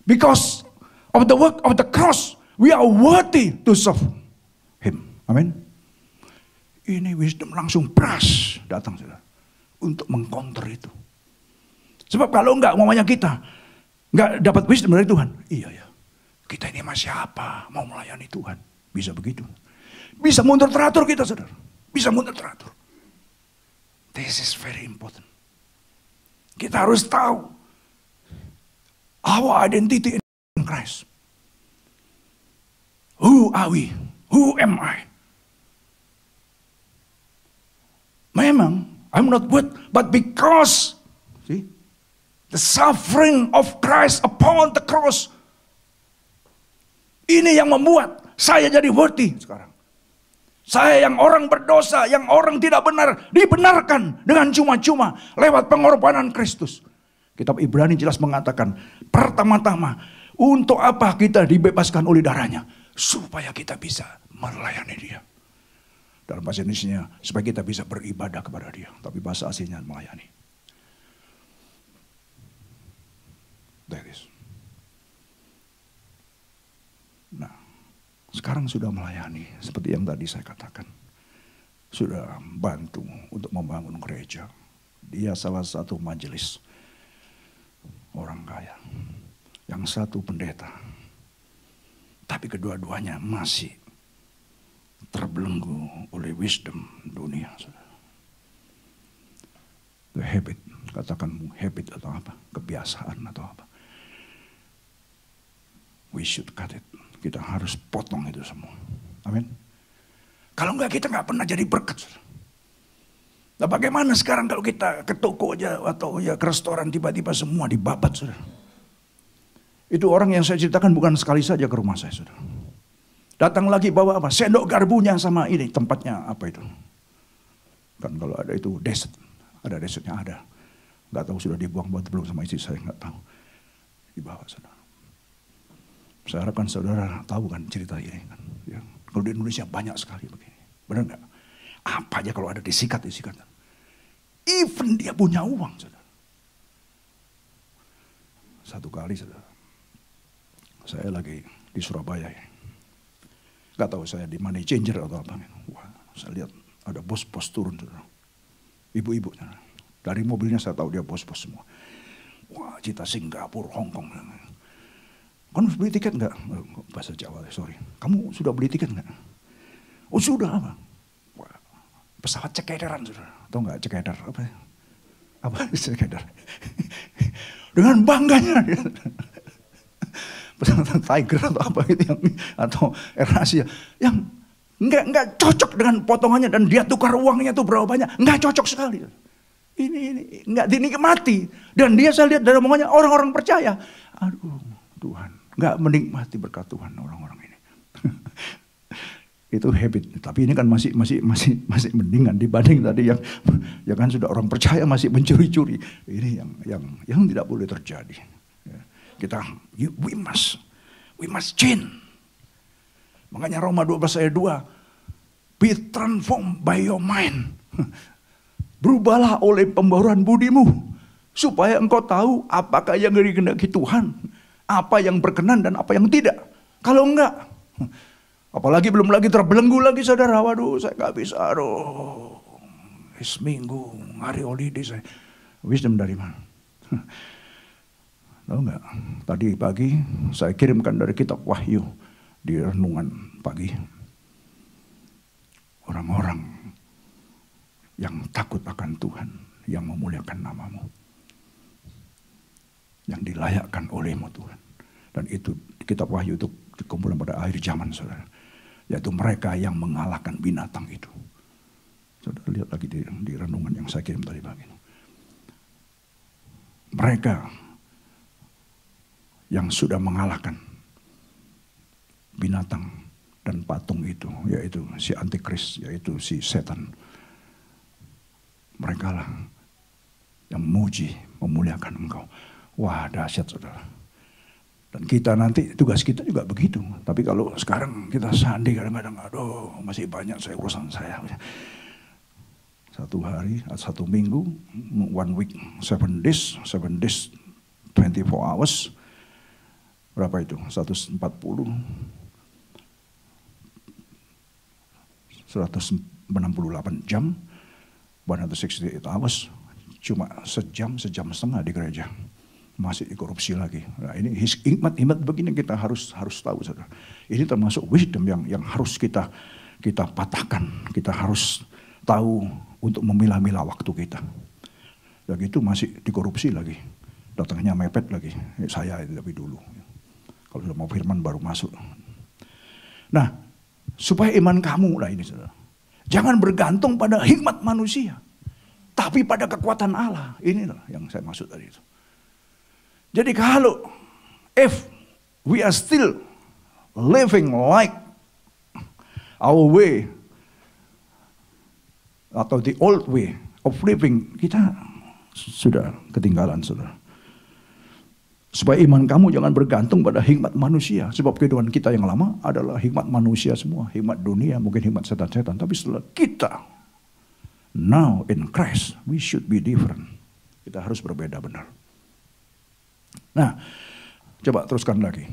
S2: Because of the work of the cross, we are worthy to serve Him. Amin. Ini wisdom langsung pras datang saudara, untuk mengcounter itu. Sebab kalau enggak, umpamanya kita enggak dapat wisdom dari Tuhan. Iya ya, kita ini masih apa? Mau melayani Tuhan. Bisa begitu. Bisa mundur teratur kita saudara. Bisa mundur teratur. This is very important. Kita harus tahu our identity in Christ. Who are we? Who am I? Memang, I'm not worth, but because, see, the suffering of Christ upon the cross, ini yang membuat saya jadi worthy sekarang. Saya yang orang berdosa, yang orang tidak benar, dibenarkan dengan cuma-cuma lewat pengorbanan Kristus. Kitab Ibrani jelas mengatakan, pertama-tama, untuk apa kita dibebaskan oleh darahnya? Supaya kita bisa melayani Dia. Dalam bahasa Indonesia, supaya kita bisa beribadah kepada Dia. Tapi bahasa aslinya melayani. That is. Nah, sekarang sudah melayani. Seperti yang tadi saya katakan. Sudah bantu untuk membangun gereja. Dia salah satu majelis orang kaya. Yang satu pendeta. Tapi kedua-duanya masih terbelenggu oleh wisdom dunia. The habit, katakan habit atau apa, kebiasaan atau apa. We should cut it. Kita harus potong itu semua. Amin. Kalau enggak kita enggak pernah jadi berkat. Nah bagaimana sekarang kalau kita ke toko aja atau ya ke restoran tiba-tiba semua dibabat saudara. Itu orang yang saya ceritakan bukan sekali saja ke rumah saya saudara. Datang lagi bawa apa? Sendok garpunya sama ini tempatnya apa itu? Kan kalau ada itu dessert, ada dessertnya ada. Nggak tahu sudah dibuang buat belum sama istri saya nggak tahu. Dibawa saudara. Saya harapkan saudara tahu kan cerita ini kan. Ya. Kalau di Indonesia banyak sekali begini, benar nggak? Apa aja kalau ada disikat. Even dia punya uang saudara. Satu kali saudara, saya lagi di Surabaya ya. Gak tahu saya di money changer atau apa. Wah, saya lihat ada bos-bos turun. Ibu-ibu. Dari mobilnya saya tahu dia bos-bos semua. Wah, Cita Singapura, Hongkong. Kamu beli tiket enggak? Bahasa Jawa, sorry. Kamu sudah beli tiket enggak? Oh sudah apa? Wah, pesawat cekederan saudara. Tahu enggak cekeder? Apa cekeder? Dengan bangganya. Pesawat Tiger atau apa itu yang atau AirAsia yang enggak cocok dengan potongannya dan dia tukar uangnya tuh berapa banyak, enggak cocok sekali. Ini enggak dinikmati dan dia saya lihat dari omongannya orang-orang percaya. Aduh, Tuhan, enggak menikmati berkat Tuhan orang-orang ini. Itu habit, tapi ini kan masih mendingan dibanding tadi yang ya kan sudah orang percaya masih mencuri-curi. Ini yang tidak boleh terjadi. Kita, we must change. Makanya Roma 12 ayat 2, be transformed by your mind. Berubahlah oleh pembaruan budimu, supaya engkau tahu apakah yang dikehendaki Tuhan, apa yang berkenan dan apa yang tidak. Kalau enggak, apalagi belum lagi terbelenggu lagi saudara, waduh saya nggak bisa, aduh, seminggu hari holiday saya, wisdom dari mana? Tahu enggak? Tadi pagi saya kirimkan dari kitab Wahyu di renungan pagi. Orang-orang yang takut akan Tuhan, yang memuliakan namamu, yang dilayakkan olehmu Tuhan. Dan itu kitab Wahyu itu dikumpulan pada akhir zaman saudara. Yaitu mereka yang mengalahkan binatang itu. Saudara lihat lagi di renungan yang saya kirim tadi pagi. Mereka yang sudah mengalahkan binatang dan patung itu, yaitu si antikris, yaitu si setan. Mereka lah yang memuji, memuliakan Engkau. Wah, dahsyat saudara. Dan kita nanti, tugas kita juga begitu. Tapi kalau sekarang kita sandi kadang-kadang, aduh masih banyak urusan saya. Satu hari, satu minggu, 1 week, 7 days, 24 hours. Berapa itu? 148 jam, 168 hours. Cuma sejam setengah di gereja. Masih dikorupsi lagi. Nah, ini hikmat begini kita harus tahu, saudara. Ini termasuk wisdom yang harus kita patahkan. Kita harus tahu untuk memilah-milah waktu kita. Dan itu masih dikorupsi lagi. Datangnya mepet lagi. Saya lebih dulu. Kalau sudah mau firman baru masuk. Nah, supaya iman kamu lah ini, saudara. Jangan bergantung pada hikmat manusia. Tapi pada kekuatan Allah. Inilah yang saya maksud tadi itu. Jadi kalau if we are still living like our way atau the old way of living, kita sudah ketinggalan, saudara. Supaya iman kamu jangan bergantung pada hikmat manusia. Sebab kehidupan kita yang lama adalah hikmat manusia semua. Hikmat dunia, mungkin hikmat setan-setan. Tapi setelah kita now in Christ, we should be different. Kita harus berbeda benar. Nah, coba teruskan lagi.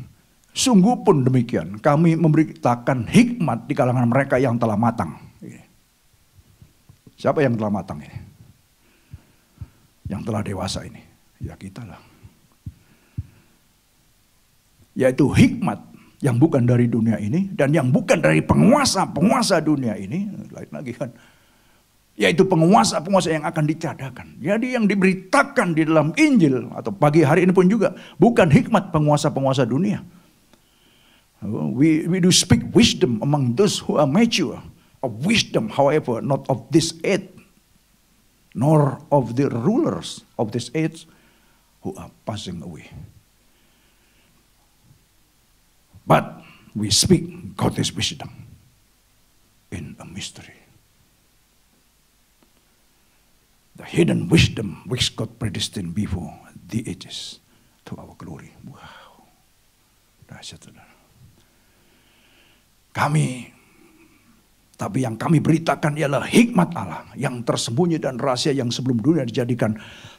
S2: Sungguh pun demikian, kami memberitakan hikmat di kalangan mereka yang telah matang. Siapa yang telah matang ini? Yang telah dewasa ini? Ya kita lah. Yaitu hikmat yang bukan dari dunia ini dan yang bukan dari penguasa-penguasa dunia ini. Lain lagi kan. Yaitu penguasa-penguasa yang akan dicadakan. Jadi yang diberitakan di dalam Injil atau pagi hari ini pun juga bukan hikmat penguasa-penguasa dunia. We do speak wisdom among those who are mature. Of wisdom, however, not of this age, nor of the rulers of this age who are passing away. But we speak God's wisdom in a mystery. The hidden wisdom which God predestined before the ages to our glory. Wow. Dahsyat, saudara. Tapi yang kami beritakan ialah hikmat Allah yang tersembunyi dan rahasia yang sebelum dunia dijadikan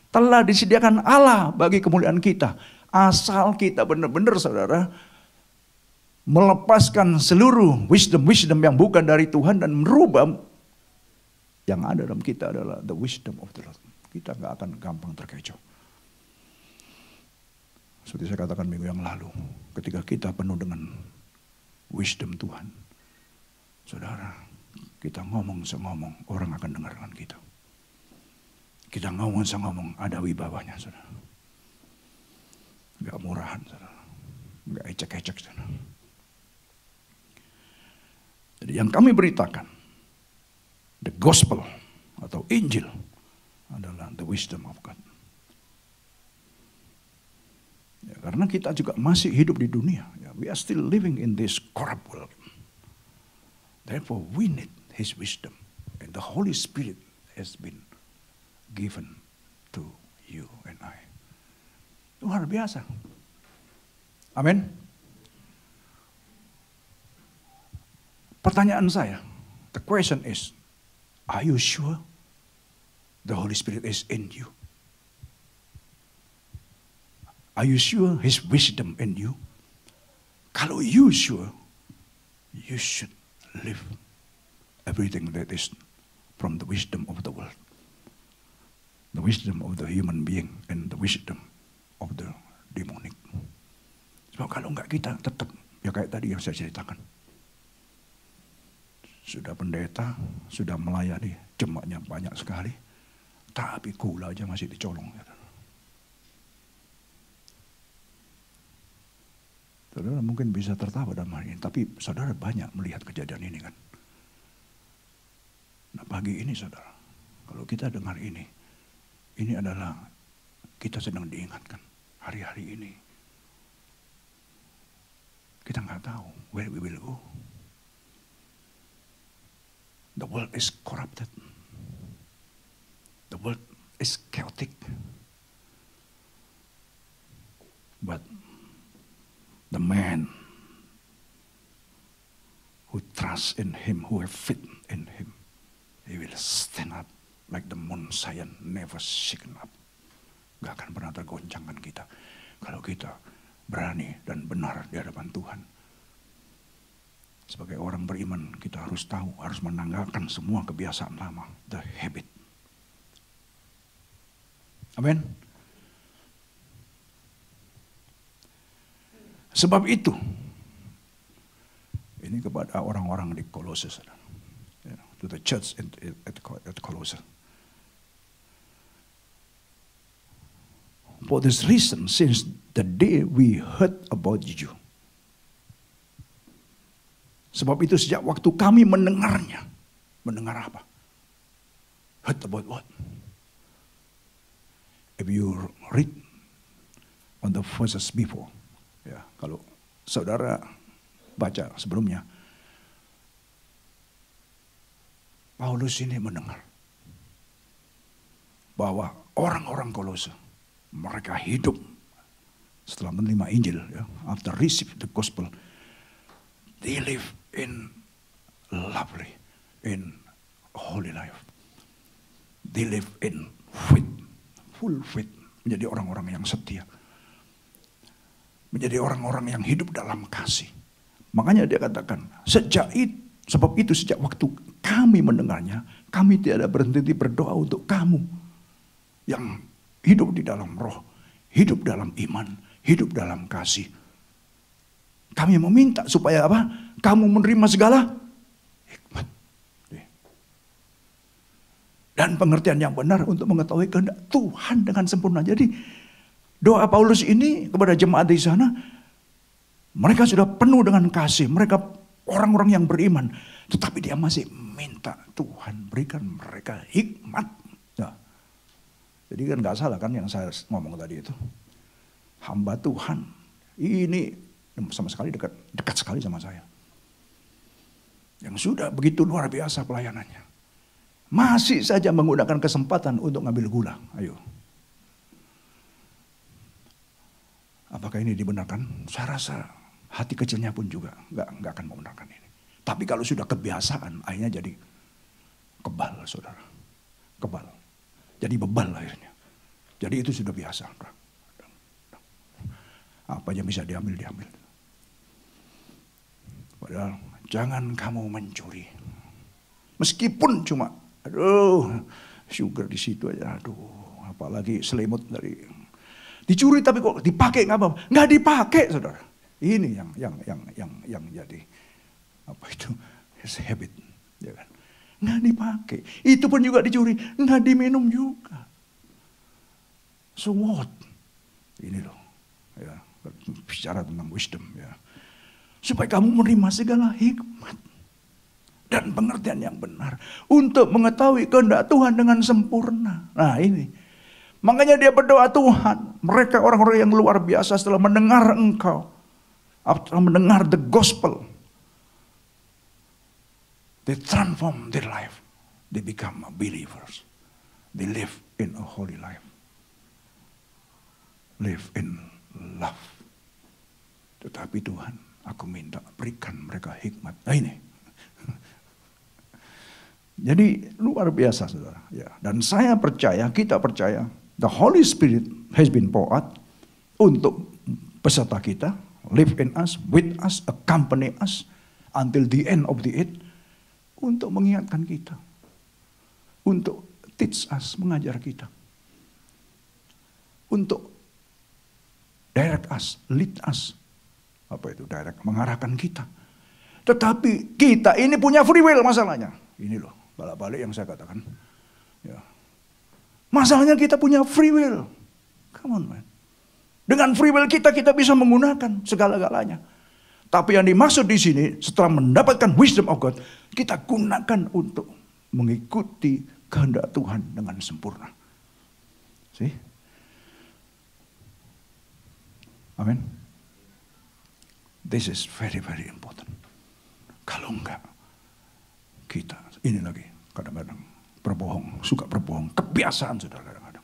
S2: telah disediakan Allah bagi kemuliaan kita. Asal kita benar-benar, saudara, melepaskan seluruh wisdom yang bukan dari Tuhan dan merubah yang ada dalam kita adalah the wisdom of the Lord. Kita gak akan gampang terkecoh. Seperti saya katakan minggu yang lalu, ketika kita penuh dengan wisdom Tuhan, saudara, kita ngomong sengomong, orang akan dengarkan kita. Kita ngomong sengomong, ada wibawanya, saudara. Gak murahan, saudara. Gak ecek-ecek, saudara. Jadi yang kami beritakan, the gospel atau Injil adalah the wisdom of God. Ya, karena kita juga masih hidup di dunia. Ya, we are still living in this corrupt world. Therefore we need His wisdom. And the Holy Spirit has been given to you and I. Luar biasa. Amin. Pertanyaan saya, the question is, are you sure the Holy Spirit is in you? Are you sure His wisdom in you? Kalau you sure, you should live everything that is from the wisdom of the world. The wisdom of the human being and the wisdom of the demonic. Sebab kalau enggak kita tetap, ya kayak tadi yang saya ceritakan. Sudah pendeta, sudah melayani, jemaatnya banyak sekali. Tapi gula aja masih dicolong. Saudara mungkin bisa tertawa dalam hal ini, tapi saudara banyak melihat kejadian ini kan. Nah pagi ini saudara, kalau kita dengar ini adalah kita sedang diingatkan hari-hari ini. Kita nggak tahu where we will go. The world is corrupted. The world is chaotic. But the man who trusts in him, who have faith in him, he will stand up like the Mount Zion, never shaken up. Gak akan pernah tergoncangkan kita kalau kita berani dan benar di hadapan Tuhan. Sebagai orang beriman, kita harus tahu, harus menanggalkan semua kebiasaan lama, the habit. Amin. Sebab itu, ini kepada orang-orang di Kolose, to the church at Kolose. For this reason, since the day we heard about you. Sebab itu sejak waktu kami mendengarnya. Mendengar apa? Heard about what? If you read on the verses before. Ya, kalau saudara baca sebelumnya. Paulus ini mendengar. Bahwa orang-orang Kolose. Mereka hidup setelah menerima Injil, ya, after receive the gospel, they live in lovely, in holy life. They live in faith, full faith, menjadi orang-orang yang setia, menjadi orang-orang yang hidup dalam kasih. Makanya dia katakan, sebab itu sejak waktu kami mendengarnya, kami tidak berhenti berdoa untuk kamu yang hidup di dalam roh, hidup dalam iman, hidup dalam kasih. Kami meminta supaya apa? Kamu menerima segala hikmat dan pengertian yang benar untuk mengetahui kehendak Tuhan dengan sempurna. Jadi doa Paulus ini kepada jemaat di sana, mereka sudah penuh dengan kasih, mereka orang-orang yang beriman, tetapi dia masih minta Tuhan berikan mereka hikmat. Jadi kan gak salah kan yang saya ngomong tadi itu. Hamba Tuhan ini sama sekali dekat sekali sama saya. Yang sudah begitu luar biasa pelayanannya. Masih saja menggunakan kesempatan untuk ngambil gula. Ayo. Apakah ini dibenarkan? Saya rasa hati kecilnya pun juga gak akan membenarkan ini. Tapi kalau sudah kebiasaan, akhirnya jadi kebal, saudara. Kebal. Jadi bebal akhirnya. Jadi itu sudah biasa. Apa yang bisa diambil. Padahal jangan kamu mencuri. Meskipun cuma, sugar di situ aja, apalagi selimut dari dicuri tapi kok dipakai nggak apa? Nggak dipakai, saudara. Ini yang jadi apa itu? Habit, ya kan? Nggak dipakai. Itu pun juga dicuri. Nggak diminum juga. So what? Ini loh. Ya, bicara tentang wisdom. Ya. Supaya kamu menerima segala hikmat. Dan pengertian yang benar. Untuk mengetahui kehendak Tuhan dengan sempurna. Nah ini. Makanya dia berdoa, Tuhan. Mereka orang-orang yang luar biasa setelah mendengar Engkau. Setelah mendengar the gospel. They transform their life. They become believers. They live in a holy life. Live in love. Tetapi Tuhan, aku minta berikan mereka hikmat. Nah ini. Jadi luar biasa, saudara. Ya. Dan saya percaya, kita percaya, the Holy Spirit has been poured out untuk peserta kita, live in us, with us, accompany us until the end of the age. Untuk mengingatkan kita. Untuk teach us, mengajar kita. Untuk direct us, lead us. Apa itu direct? Mengarahkan kita. Tetapi kita ini punya free will masalahnya. Ini loh, balik yang saya katakan. Ya. Masalahnya kita punya free will. Come on man. Dengan free will kita bisa menggunakan segala-galanya. Tapi yang dimaksud di sini, setelah mendapatkan wisdom of God, kita gunakan untuk mengikuti kehendak Tuhan dengan sempurna. See? Amin. This is very, very important. Kalau enggak, kita ini lagi kadang-kadang berbohong, suka berbohong, kebiasaan sudah kadang-kadang.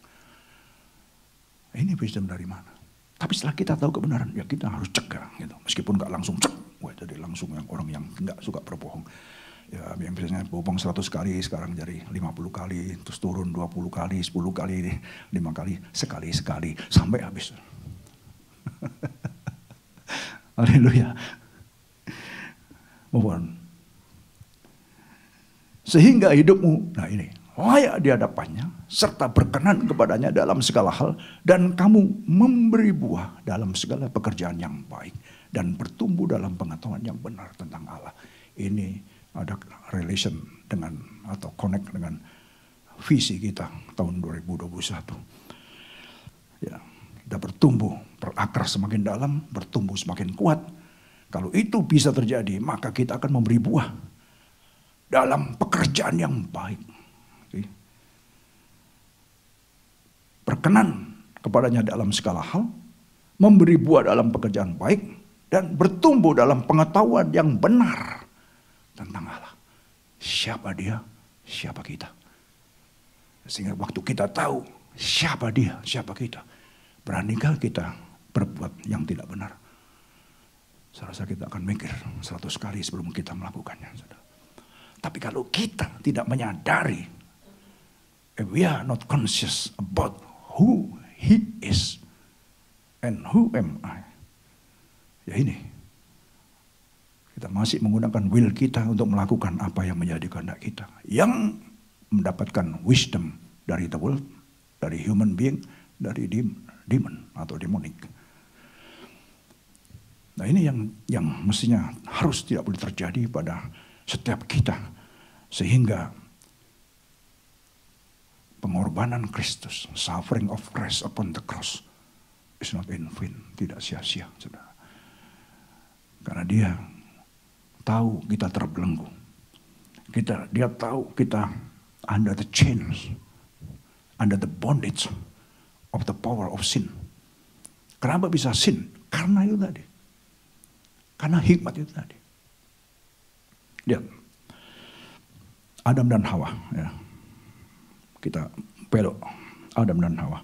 S2: Ini wisdom dari mana? Tapi setelah kita tahu kebenaran, ya kita harus cegah gitu. Meskipun enggak langsung cek, jadi langsung yang orang yang enggak suka berbohong. Ya, yang biasanya bohong 100 kali, sekarang jadi 50 kali, terus turun 20 kali, 10 kali, 5 kali, sekali-sekali, sampai habis. Haleluya. Mohon. Sehingga hidupmu, nah ini, layak di hadapannya, serta berkenan kepadanya dalam segala hal, dan kamu memberi buah dalam segala pekerjaan yang baik, dan bertumbuh dalam pengetahuan yang benar tentang Allah. Ini ada relation dengan atau connect dengan visi kita tahun 2021. Ya, kita bertumbuh, berakar semakin dalam, bertumbuh semakin kuat. Kalau itu bisa terjadi, maka kita akan memberi buah dalam pekerjaan yang baik. Berkenan kepadanya dalam segala hal, memberi buah dalam pekerjaan baik, dan bertumbuh dalam pengetahuan yang benar tentang Allah. Siapa dia, siapa kita. Sehingga waktu kita tahu siapa dia, siapa kita, beranikah kita berbuat yang tidak benar? Saya rasa kita akan mikir 100 kali sebelum kita melakukannya. Tapi kalau kita tidak menyadari, if we are not conscious about who he is and who am I, ya ini, kita masih menggunakan will kita untuk melakukan apa yang menjadi kehendak kita, yang mendapatkan wisdom dari the world, dari human being, dari demon atau demonic. Nah ini yang mestinya harus tidak boleh terjadi pada setiap kita, sehingga pengorbanan Kristus, suffering of Christ upon the cross, is not in vain, tidak sia-sia, saudara. Karena dia tahu kita terbelenggu, dia tahu kita under the chains, under the bondage of the power of sin. Kenapa bisa sin? Karena itu tadi. Karena hikmat itu tadi. Lihat, Adam dan Hawa. Ya. Kita belok Adam dan Hawa.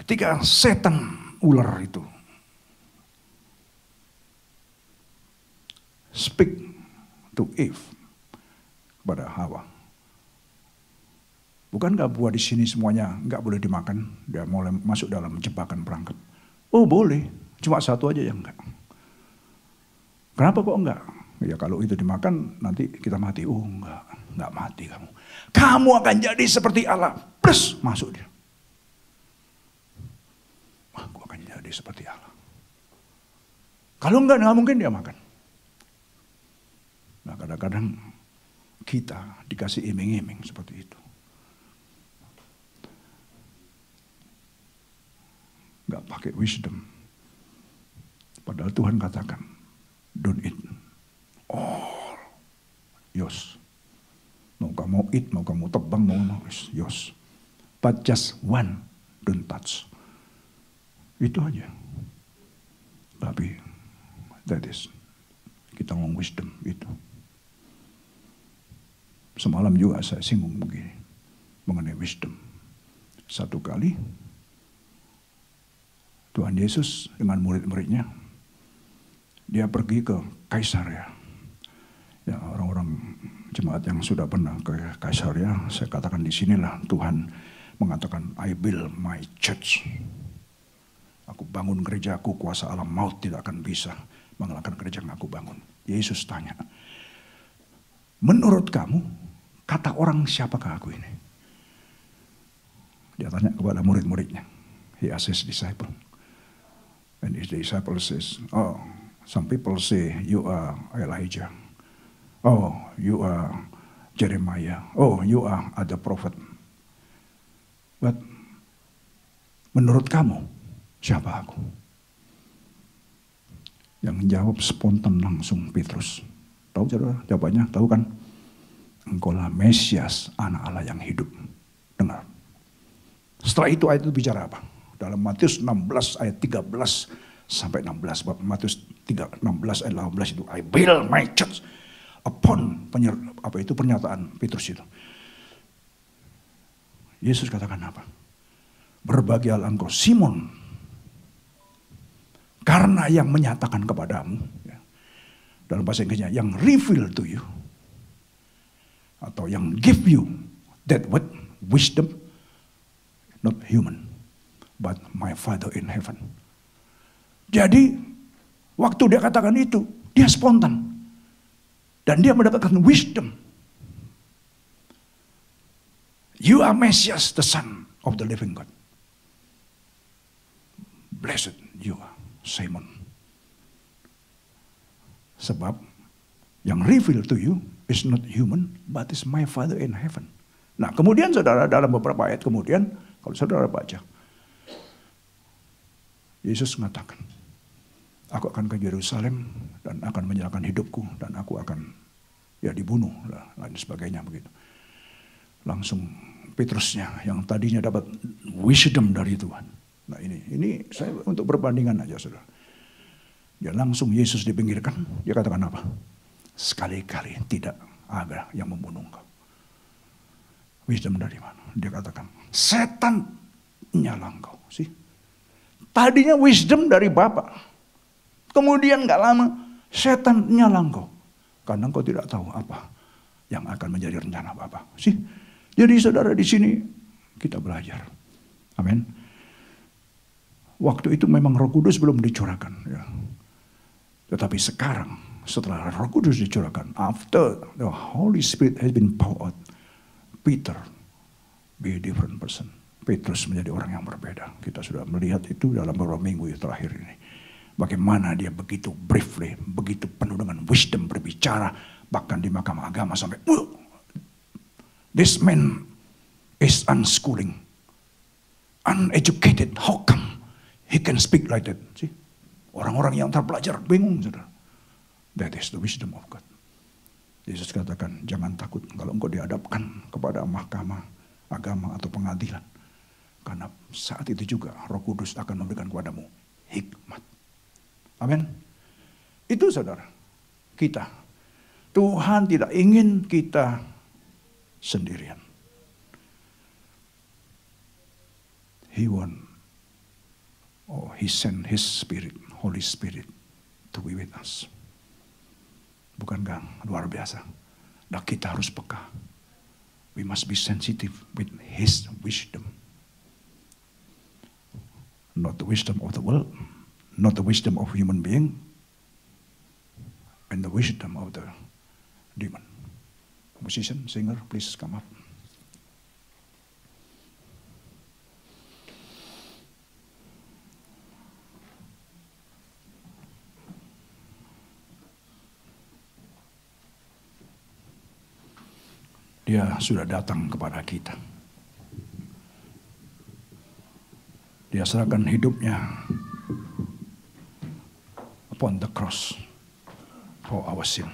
S2: Ketika setan ular itu speak to Eve kepada Hawa. Bukankah buah di sini semuanya nggak boleh dimakan? Dia mulai masuk dalam jebakan perangkap. Oh boleh, cuma satu aja yang enggak. Kenapa kok enggak? Ya kalau itu dimakan nanti kita mati. Oh enggak mati kamu. Kamu akan jadi seperti Allah. Plus masuk dia. Aku akan jadi seperti Allah. Kalau enggak mungkin dia makan. Nah kadang-kadang kita dikasih iming-iming seperti itu. Enggak pakai wisdom. Padahal Tuhan katakan, don't eat all yours. Mau kamu eat, mau kamu tebang, mau yours. But just one, don't touch. Itu aja. Tapi that is, kita ngomong wisdom itu. Semalam juga saya singgung begini mengenai wisdom. Satu kali Tuhan Yesus dengan murid-muridnya, dia pergi ke Kaisaria. Ya, orang-orang jemaat yang sudah pernah ke Kaisaria, saya katakan di sinilah Tuhan mengatakan, I build my church. Aku bangun gerejaku, kuasa alam maut tidak akan bisa mengalahkan gereja yang aku bangun. Yesus tanya, menurut kamu, kata orang siapakah aku ini? Dia tanya kepada murid-muridnya. He asked his disciple. And his disciple says, oh, some people say you are Elijah. Oh, you are Jeremiah. Oh, you are other prophet. But menurut kamu, siapa aku? Yang jawab spontan langsung Petrus. Tahu saudara jawabannya? Tahu kan? Engkaulah Mesias, anak Allah yang hidup. Dengar. Setelah itu ayat itu bicara apa? Dalam Matius 16 ayat 13 sampai 16. Matius 16 ayat 18 itu. I build my church upon pernyataan Petrus itu. Yesus katakan apa? Berbahagialah engkau Simon, karena yang menyatakan kepadamu, ya, dalam bahasa Inggrisnya, yang reveal to you, atau yang give you that word, wisdom, not human, but my Father in heaven. Jadi, waktu dia katakan itu, dia spontan. Dan dia mendapatkan wisdom. You are Messias, the Son of the living God. Blessed you are, Simon. Sebab yang reveal to you is not human, but is my Father in heaven. Nah, kemudian saudara, dalam beberapa ayat kemudian, kalau saudara baca, Yesus mengatakan, aku akan ke Yerusalem dan akan menyerahkan hidupku dan aku akan dibunuh dan lain sebagainya begitu. Langsung Petrusnya yang tadinya dapat wisdom dari Tuhan. Nah ini saya untuk perbandingan aja saudara. Ya langsung Yesus dipinggirkan, dia katakan apa? Sekali-kali tidak ada yang membunuh engkau. Wisdom dari mana? Dia katakan, setan nyala engkau. Sih. Tadinya wisdom dari Bapa. Kemudian gak lama, setan nyala engkau. Karena engkau tidak tahu apa yang akan menjadi rencana Bapa. Sih. Jadi saudara di sini kita belajar. Amin. Waktu itu memang Roh Kudus belum dicurahkan. Ya. Tetapi sekarang setelah Roh Kudus dicurahkan, after the Holy Spirit has been poured out, Peter be a different person. Petrus menjadi orang yang berbeda. Kita sudah melihat itu dalam beberapa minggu terakhir ini. Bagaimana dia begitu briefly, begitu penuh dengan wisdom berbicara, bahkan di Mahkamah Agama sampai, this man is unschooling, uneducated. How come he can speak like that? See? Orang-orang yang terpelajar bingung, saudara. That is the wisdom of God. Yesus katakan, jangan takut kalau engkau dihadapkan kepada mahkamah agama atau pengadilan. Karena saat itu juga Roh Kudus akan memberikan kepadamu hikmat. Amin. Itu saudara, kita. Tuhan tidak ingin kita sendirian. He sent His Spirit, Holy Spirit, to be with us. Bukankah luar biasa? Nah, kita harus peka. We must be sensitive with His wisdom. Not the wisdom of the world, not the wisdom of human being, and the wisdom of the demon. Musician, singer, please come up. Dia sudah datang kepada kita. Dia serahkan hidupnya upon the cross for our sin.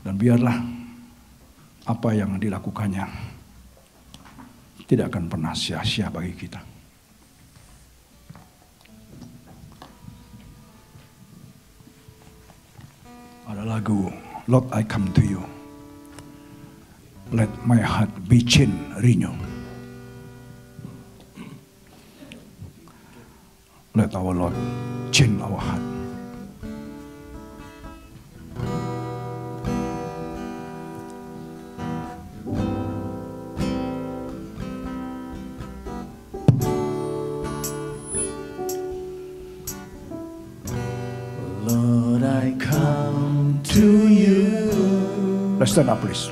S2: Dan biarlah apa yang dilakukannya tidak akan pernah sia-sia bagi kita. Ada lagu, Lord I come to you. Let my heart be changed, renew. Let our Lord change our heart.
S1: Lord, I come to you.
S2: Let's stand up, please.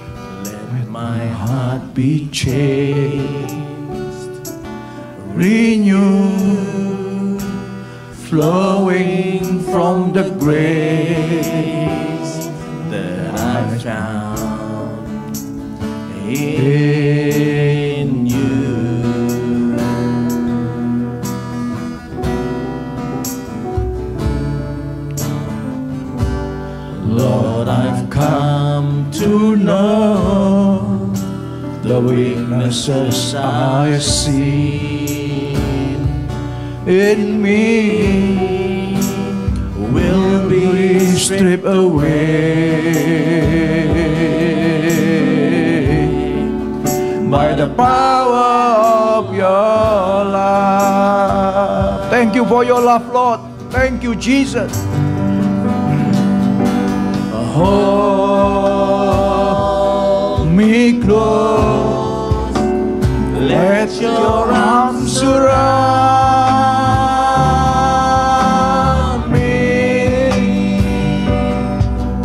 S1: My heart be changed, renewed, flowing from the grace that I found in you. come to know the weaknesses I see
S2: in me
S1: will be
S2: stripped away by the power of your love. Thank you for your love, Lord. Thank you, Jesus. Hold me close, let your arms surround me.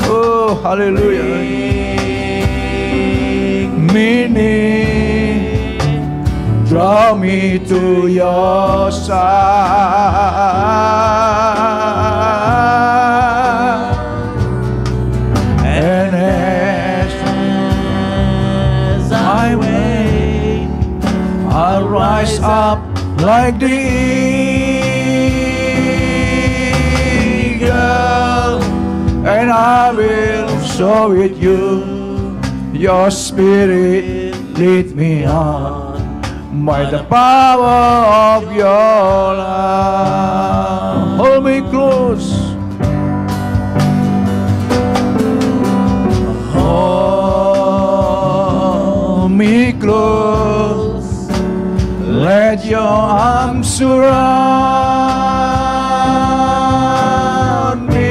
S2: Oh, hallelujah. Meaning, draw me to your side. And as I wait, I'll rise up like the eagle, and I will soar with you. Your spirit lead me on by the power of your love. Hold me close. Hold me close. Let your arms surround me.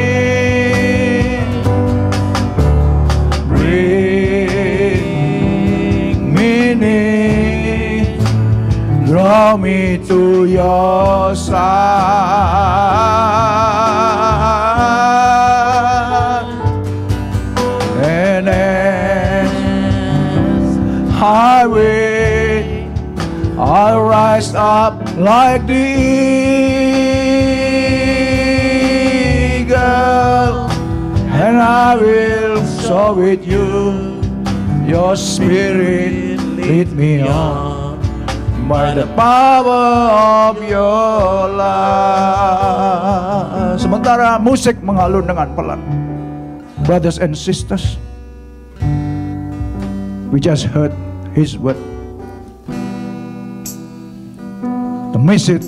S2: Draw me to your side, and as I wait, I'll rise up like the eagle, and I will soar with you. Your spirit lead me on by the power of your love. Sementara musik mengalun dengan pelan, brothers and sisters, we just heard His word, the message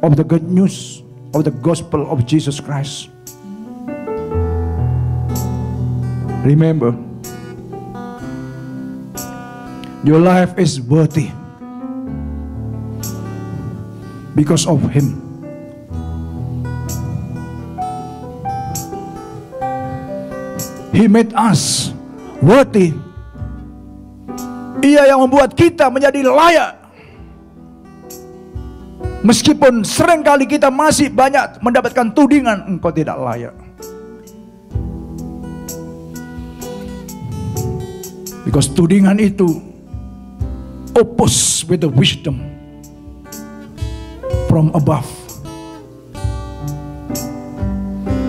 S2: of the good news of the gospel of Jesus Christ. Remember, your life is worthy because of Him. He made us worthy. Ia yang membuat kita menjadi layak. Meskipun seringkali kita masih banyak mendapatkan tudingan, engkau tidak layak. Because tudingan itu opposed with the wisdom from above,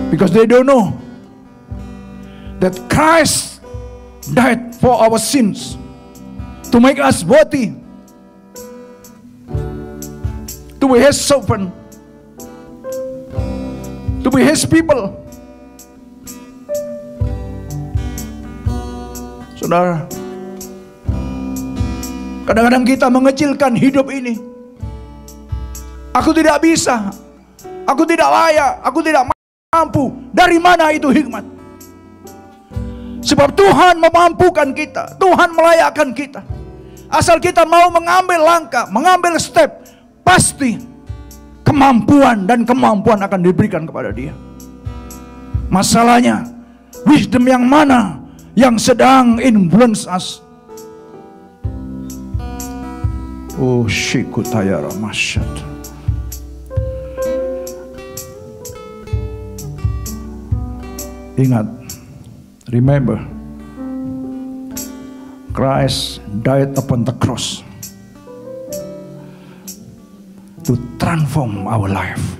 S2: because they don't know that Christ died for our sins to make us worthy to be His servant, to be His people. Saudara, kadang-kadang kita mengecilkan hidup ini. Aku tidak bisa, aku tidak layak, aku tidak mampu. Dari mana itu hikmat? Sebab Tuhan memampukan kita, Tuhan melayakkan kita. Asal kita mau mengambil langkah, mengambil step, pasti kemampuan dan kemampuan akan diberikan kepada Dia. Masalahnya, wisdom yang mana yang sedang influence us? Oh, shikutayara masyad. Ingat, remember, Christ died upon the cross to transform our life,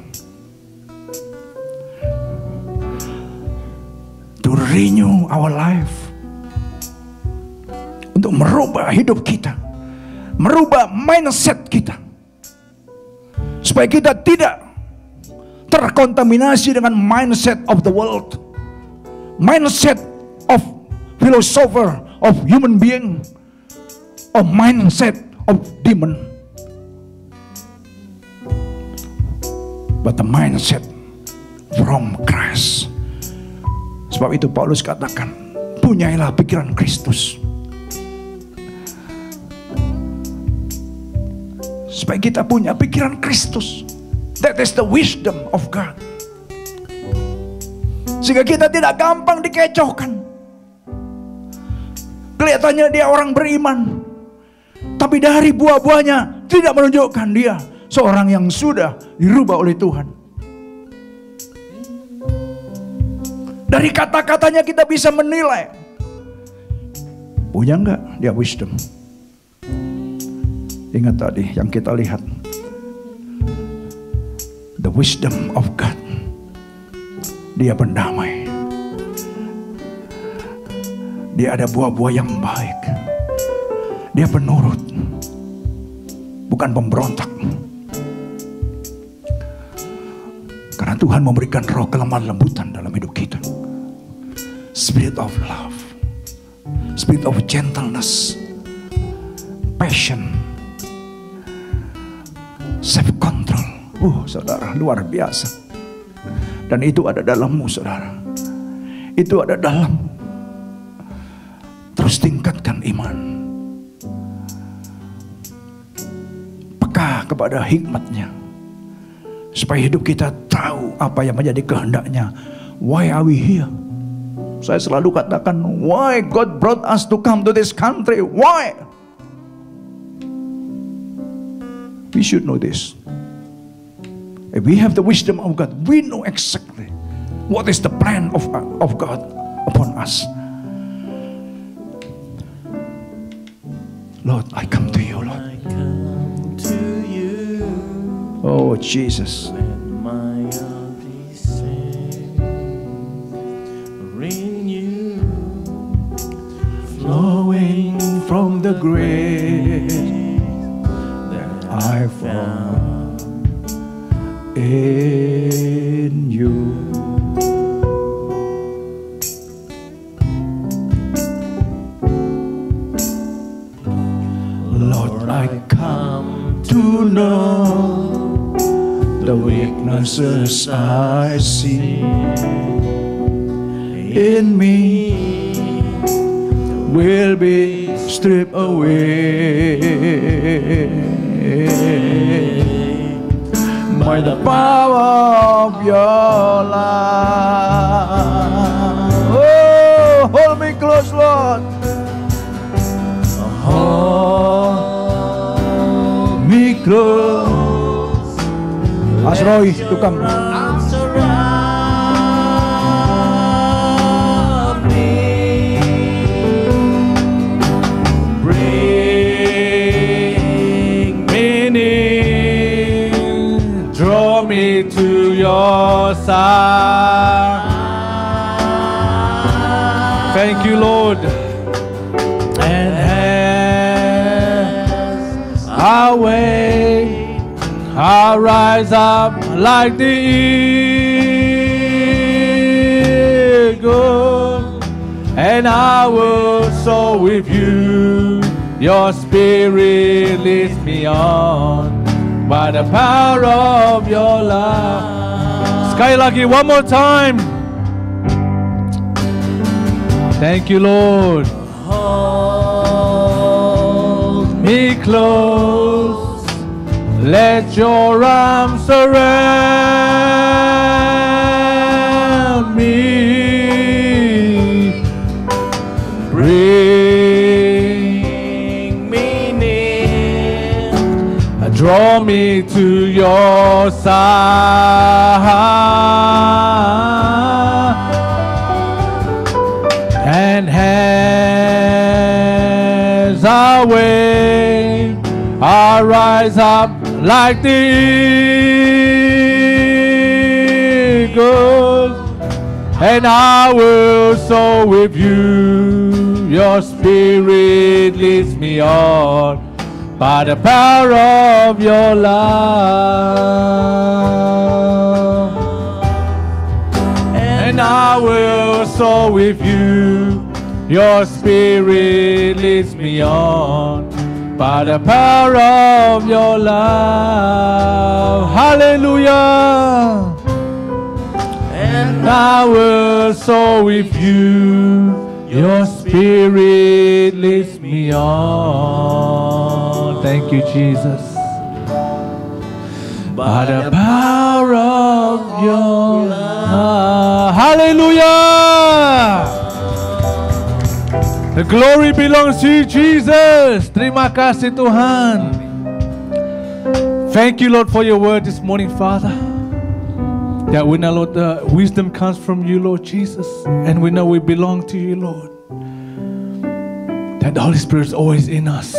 S2: to renew our life, untuk merubah hidup kita, merubah mindset kita, supaya kita tidak terkontaminasi dengan mindset of the world, mindset of philosopher of human being, a mindset of demon, but the mindset from Christ. Sebab itu Paulus katakan, punyailah pikiran Kristus. Supaya kita punya pikiran Kristus. That is the wisdom of God. Sehingga kita tidak gampang dikecohkan. Kelihatannya dia orang beriman, tapi dari buah-buahnya tidak menunjukkan dia seorang yang sudah dirubah oleh Tuhan. Dari kata-katanya kita bisa menilai, punya enggak dia wisdom. Ingat tadi yang kita lihat, the wisdom of God. Dia pendamai. Dia ada buah-buah yang baik. Dia penurut, bukan pemberontak. Karena Tuhan memberikan roh kelemah lembutan dalam hidup kita. Spirit of love, spirit of gentleness, passion, self-control. Saudara, luar biasa. Dan itu ada dalammu, saudara. Itu ada dalammu. Terus tingkatkan iman. Peka kepada hikmatnya. Supaya hidup kita tahu apa yang menjadi kehendaknya. Why are we here? Saya selalu katakan, why God brought us to come to this country? Why? We should know this. If we have the wisdom of God, we know exactly what is the plan of God upon us. Lord, I come to you, Lord.
S1: I come to you.
S2: Oh, Jesus.
S1: Let my heart be saved. Renew,
S2: Flowing from the grace
S1: that
S2: I found in you. Lord, I come to know the weaknesses I see in me will be stripped away by the power of your love. Oh, hold me close, Lord. Hold me close. Ask Roy to come.
S1: arms around me. Bring me near, draw me to your side.
S2: Thank you, Lord.
S1: And as
S2: I wait, I rise up like the eagle, and I will soar with you. Your spirit leads me on by the power of your love. Sekali lagi, one more time. Thank you, Lord.
S1: hold
S2: Me close, let your arms surround me. Bring
S1: me near,
S2: draw me to your side. And as I wait, I rise up like the eagle, and I will soar with you. Your spirit leads me on by the power of your love. And I will soar with you.
S3: Your Spirit leads me on by the power of your love. Hallelujah. And I will soar with you. Your Spirit leads me on. Thank you, Jesus. By the power of your love. Hallelujah. The glory belongs to you, Jesus. Terima kasih Tuhan. Thank you, Lord, for your word this morning, Father. That we know, Lord, the wisdom comes from you, Lord Jesus. And we know we belong to you, Lord. That the Holy Spirit is always in us.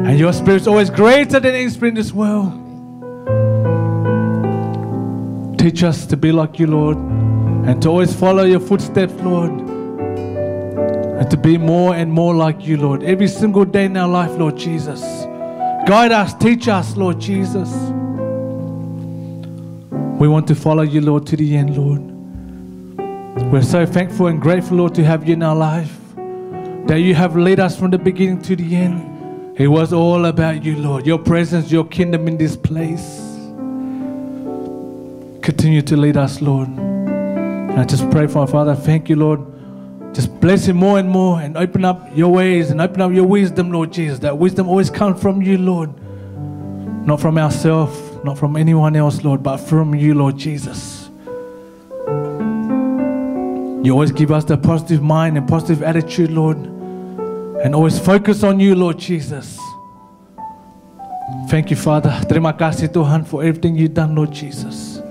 S3: And your Spirit is always greater than any spirit in this world. Teach us to be like you, Lord. And to always follow your footsteps, Lord. And to be more and more like you, Lord. Every single day in our life, Lord Jesus. Guide us, teach us, Lord Jesus. We want to follow you, Lord, to the end, Lord. We're so thankful and grateful, Lord, to have you in our life. That you have led us from the beginning to the end. It was all about you, Lord. Your presence, your kingdom in this place. Continue to lead us, Lord. And I just pray for our Father. Thank you, Lord. Just bless him more and more and open up your ways and open up your wisdom, Lord Jesus. That wisdom always comes from you, Lord. Not from ourselves, not from anyone else, Lord, but from you, Lord Jesus. You always give us the positive mind and positive attitude, Lord. And always focus on you, Lord Jesus. Thank you, Father. Terima kasih Tuhan for everything you've done, Lord Jesus.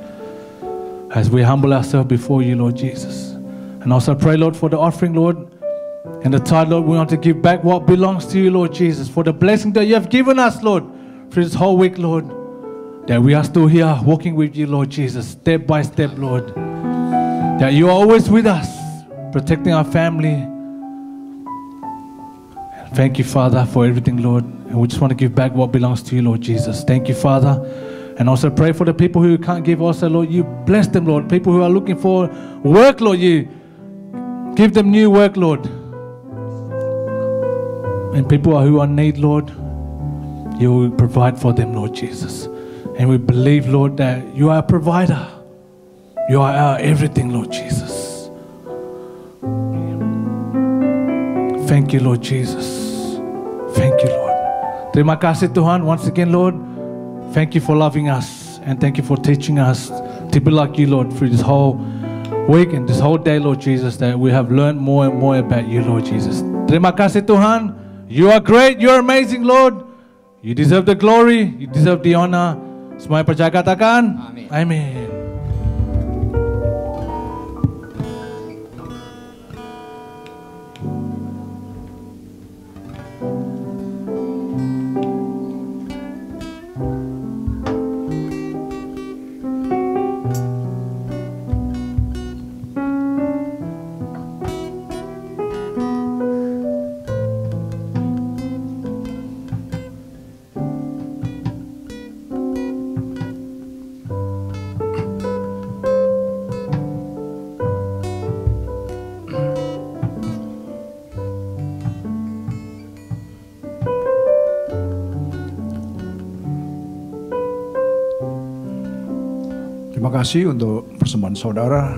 S3: As we humble ourselves before you, Lord Jesus. And also pray, Lord, for the offering, Lord. And the tithe, Lord, we want to give back what belongs to you, Lord Jesus. For the blessing that you have given us, Lord, for this whole week, Lord. That we are still here walking with you, Lord Jesus, step by step, Lord. That you are always with us, protecting our family. Thank you, Father, for everything, Lord. And we just want to give back what belongs to you, Lord Jesus. Thank you, Father. And also pray for the people who can't give also, Lord. You bless them, Lord. People who are looking for work, Lord, you give them new work, Lord. And people who are in need, Lord, you will provide for them, Lord Jesus. And we believe, Lord, that you are a provider. You are our everything, Lord Jesus. Thank you, Lord Jesus. Thank you, Lord. Terima kasih Tuhan. Once again, Lord, thank you for loving us. And thank you for teaching us to be like you, Lord, through this whole week and this whole day, Lord Jesus, that we have learned more and more about you, Lord Jesus. Terima kasih Tuhan. You are great. You are amazing, Lord. You deserve the glory. You deserve the honor. Semua yang percaya katakan amin. Amin.
S2: Terima kasih untuk persembahan saudara.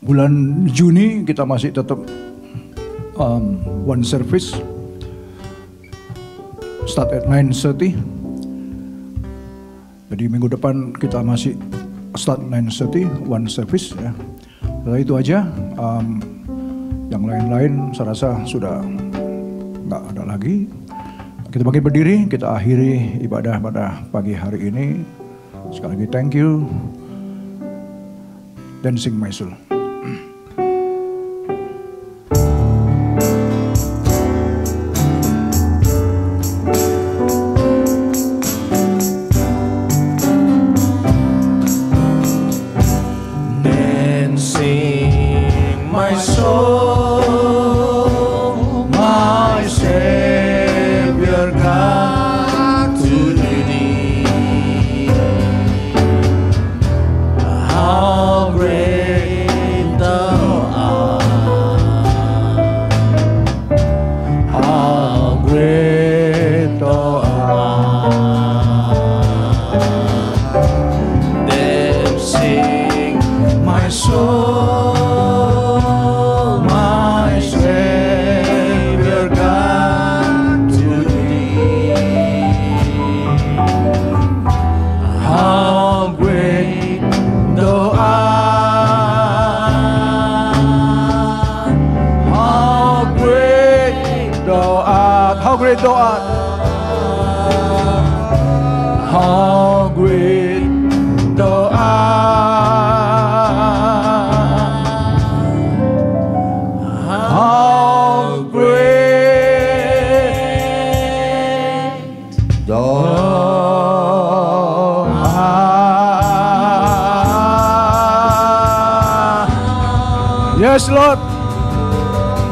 S2: Bulan Juni kita masih tetap one service. Start at 9:30. Jadi minggu depan kita masih start 9:30 one service ya. Setelah itu aja. Yang lain-lain saya rasa sudah nggak ada lagi. Kita bagi berdiri, kita akhiri ibadah pada pagi hari ini. Sekali lagi thank you. Dancing My Soul.
S1: Dancing my soul, my Savior God, to thee. How great thou
S2: great thou art. How great thou art. How great thou art. Yes, Lord.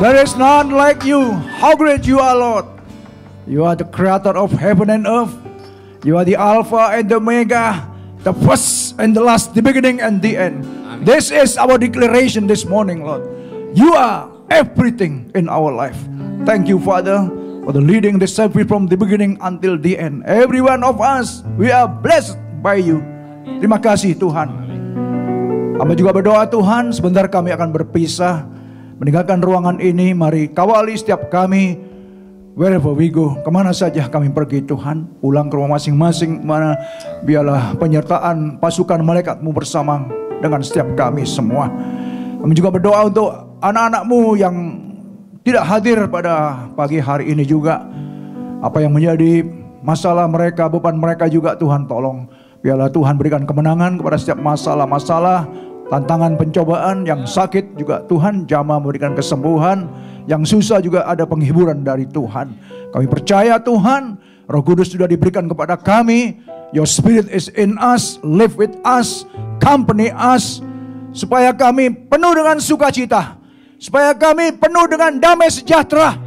S2: There is none like you. How great you are, Lord. You are the creator of heaven and earth. You are the Alpha and the Omega, the first and the last, the beginning and the end. Amen. This is our declaration this morning, Lord. You are everything in our life. Thank you, Father, for the leading the service from the beginning until the end. Every one of us, we are blessed by you. Terima kasih, Tuhan. Kami juga berdoa, Tuhan, sebentar kami akan berpisah, meninggalkan ruangan ini. Mari kawali setiap kami, wherever we go, kemana saja kami pergi, Tuhan, pulang ke rumah masing-masing, mana biarlah penyertaan pasukan malaikatmu bersama dengan setiap kami semua. Kami juga berdoa untuk anak-anakmu yang tidak hadir pada pagi hari ini juga. Apa yang menjadi masalah mereka, beban mereka juga, Tuhan tolong. Biarlah Tuhan berikan kemenangan kepada setiap masalah-masalah, tantangan, pencobaan. Yang sakit juga Tuhan jamah memberikan kesembuhan. Yang susah juga ada penghiburan dari Tuhan. Kami percaya, Tuhan, Roh Kudus sudah diberikan kepada kami. Your Spirit is in us, live with us, accompany us, supaya kami penuh dengan sukacita, supaya kami penuh dengan damai sejahtera.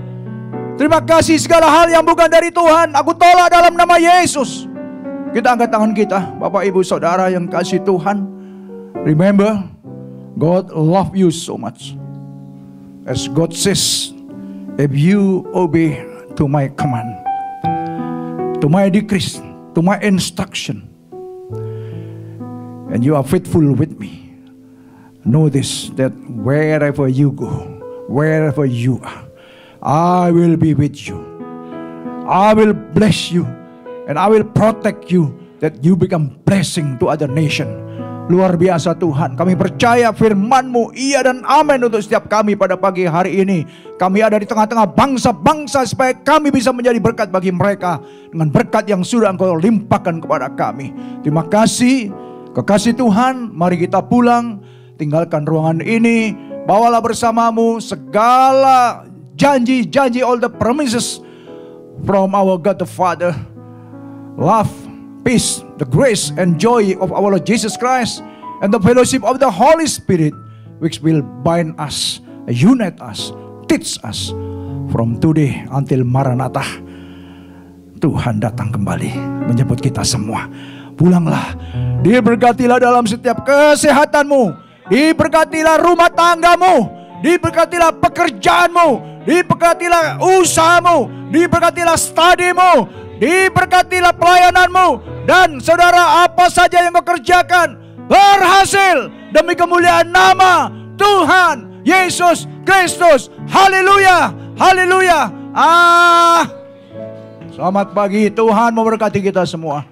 S2: Terima kasih, segala hal yang bukan dari Tuhan aku tolak dalam nama Yesus. Kita angkat tangan kita, Bapak Ibu Saudara yang kasih Tuhan. Remember, God love you so much. As God says, if you obey to my command, to my decrees, to my instruction, and you are faithful with me, know this, that wherever you go, wherever you are, I will be with you. I will bless you, and I will protect you, that you become blessing to other nation. Luar biasa, Tuhan. Kami percaya firman-Mu iya dan amin untuk setiap kami pada pagi hari ini. Kami ada di tengah-tengah bangsa-bangsa supaya kami bisa menjadi berkat bagi mereka dengan berkat yang sudah Engkau limpahkan kepada kami. Terima kasih. Kekasih Tuhan, mari kita pulang, tinggalkan ruangan ini. Bawalah bersamamu segala janji-janji, all the promises from our God the Father. Love, peace, the grace and joy of our Lord Jesus Christ, and the fellowship of the Holy Spirit, which will bind us, unite us, teach us from today until Maranatha. Tuhan datang kembali menjemput kita semua. Pulanglah, diberkatilah dalam setiap kesehatanmu, diberkatilah rumah tanggamu, diberkatilah pekerjaanmu, diberkatilah usahamu, diberkatilah studimu, diberkatilah pelayananmu. Dan saudara, apa saja yang kau kerjakan berhasil demi kemuliaan nama Tuhan Yesus Kristus. Haleluya, haleluya. Selamat pagi, Tuhan memberkati kita semua.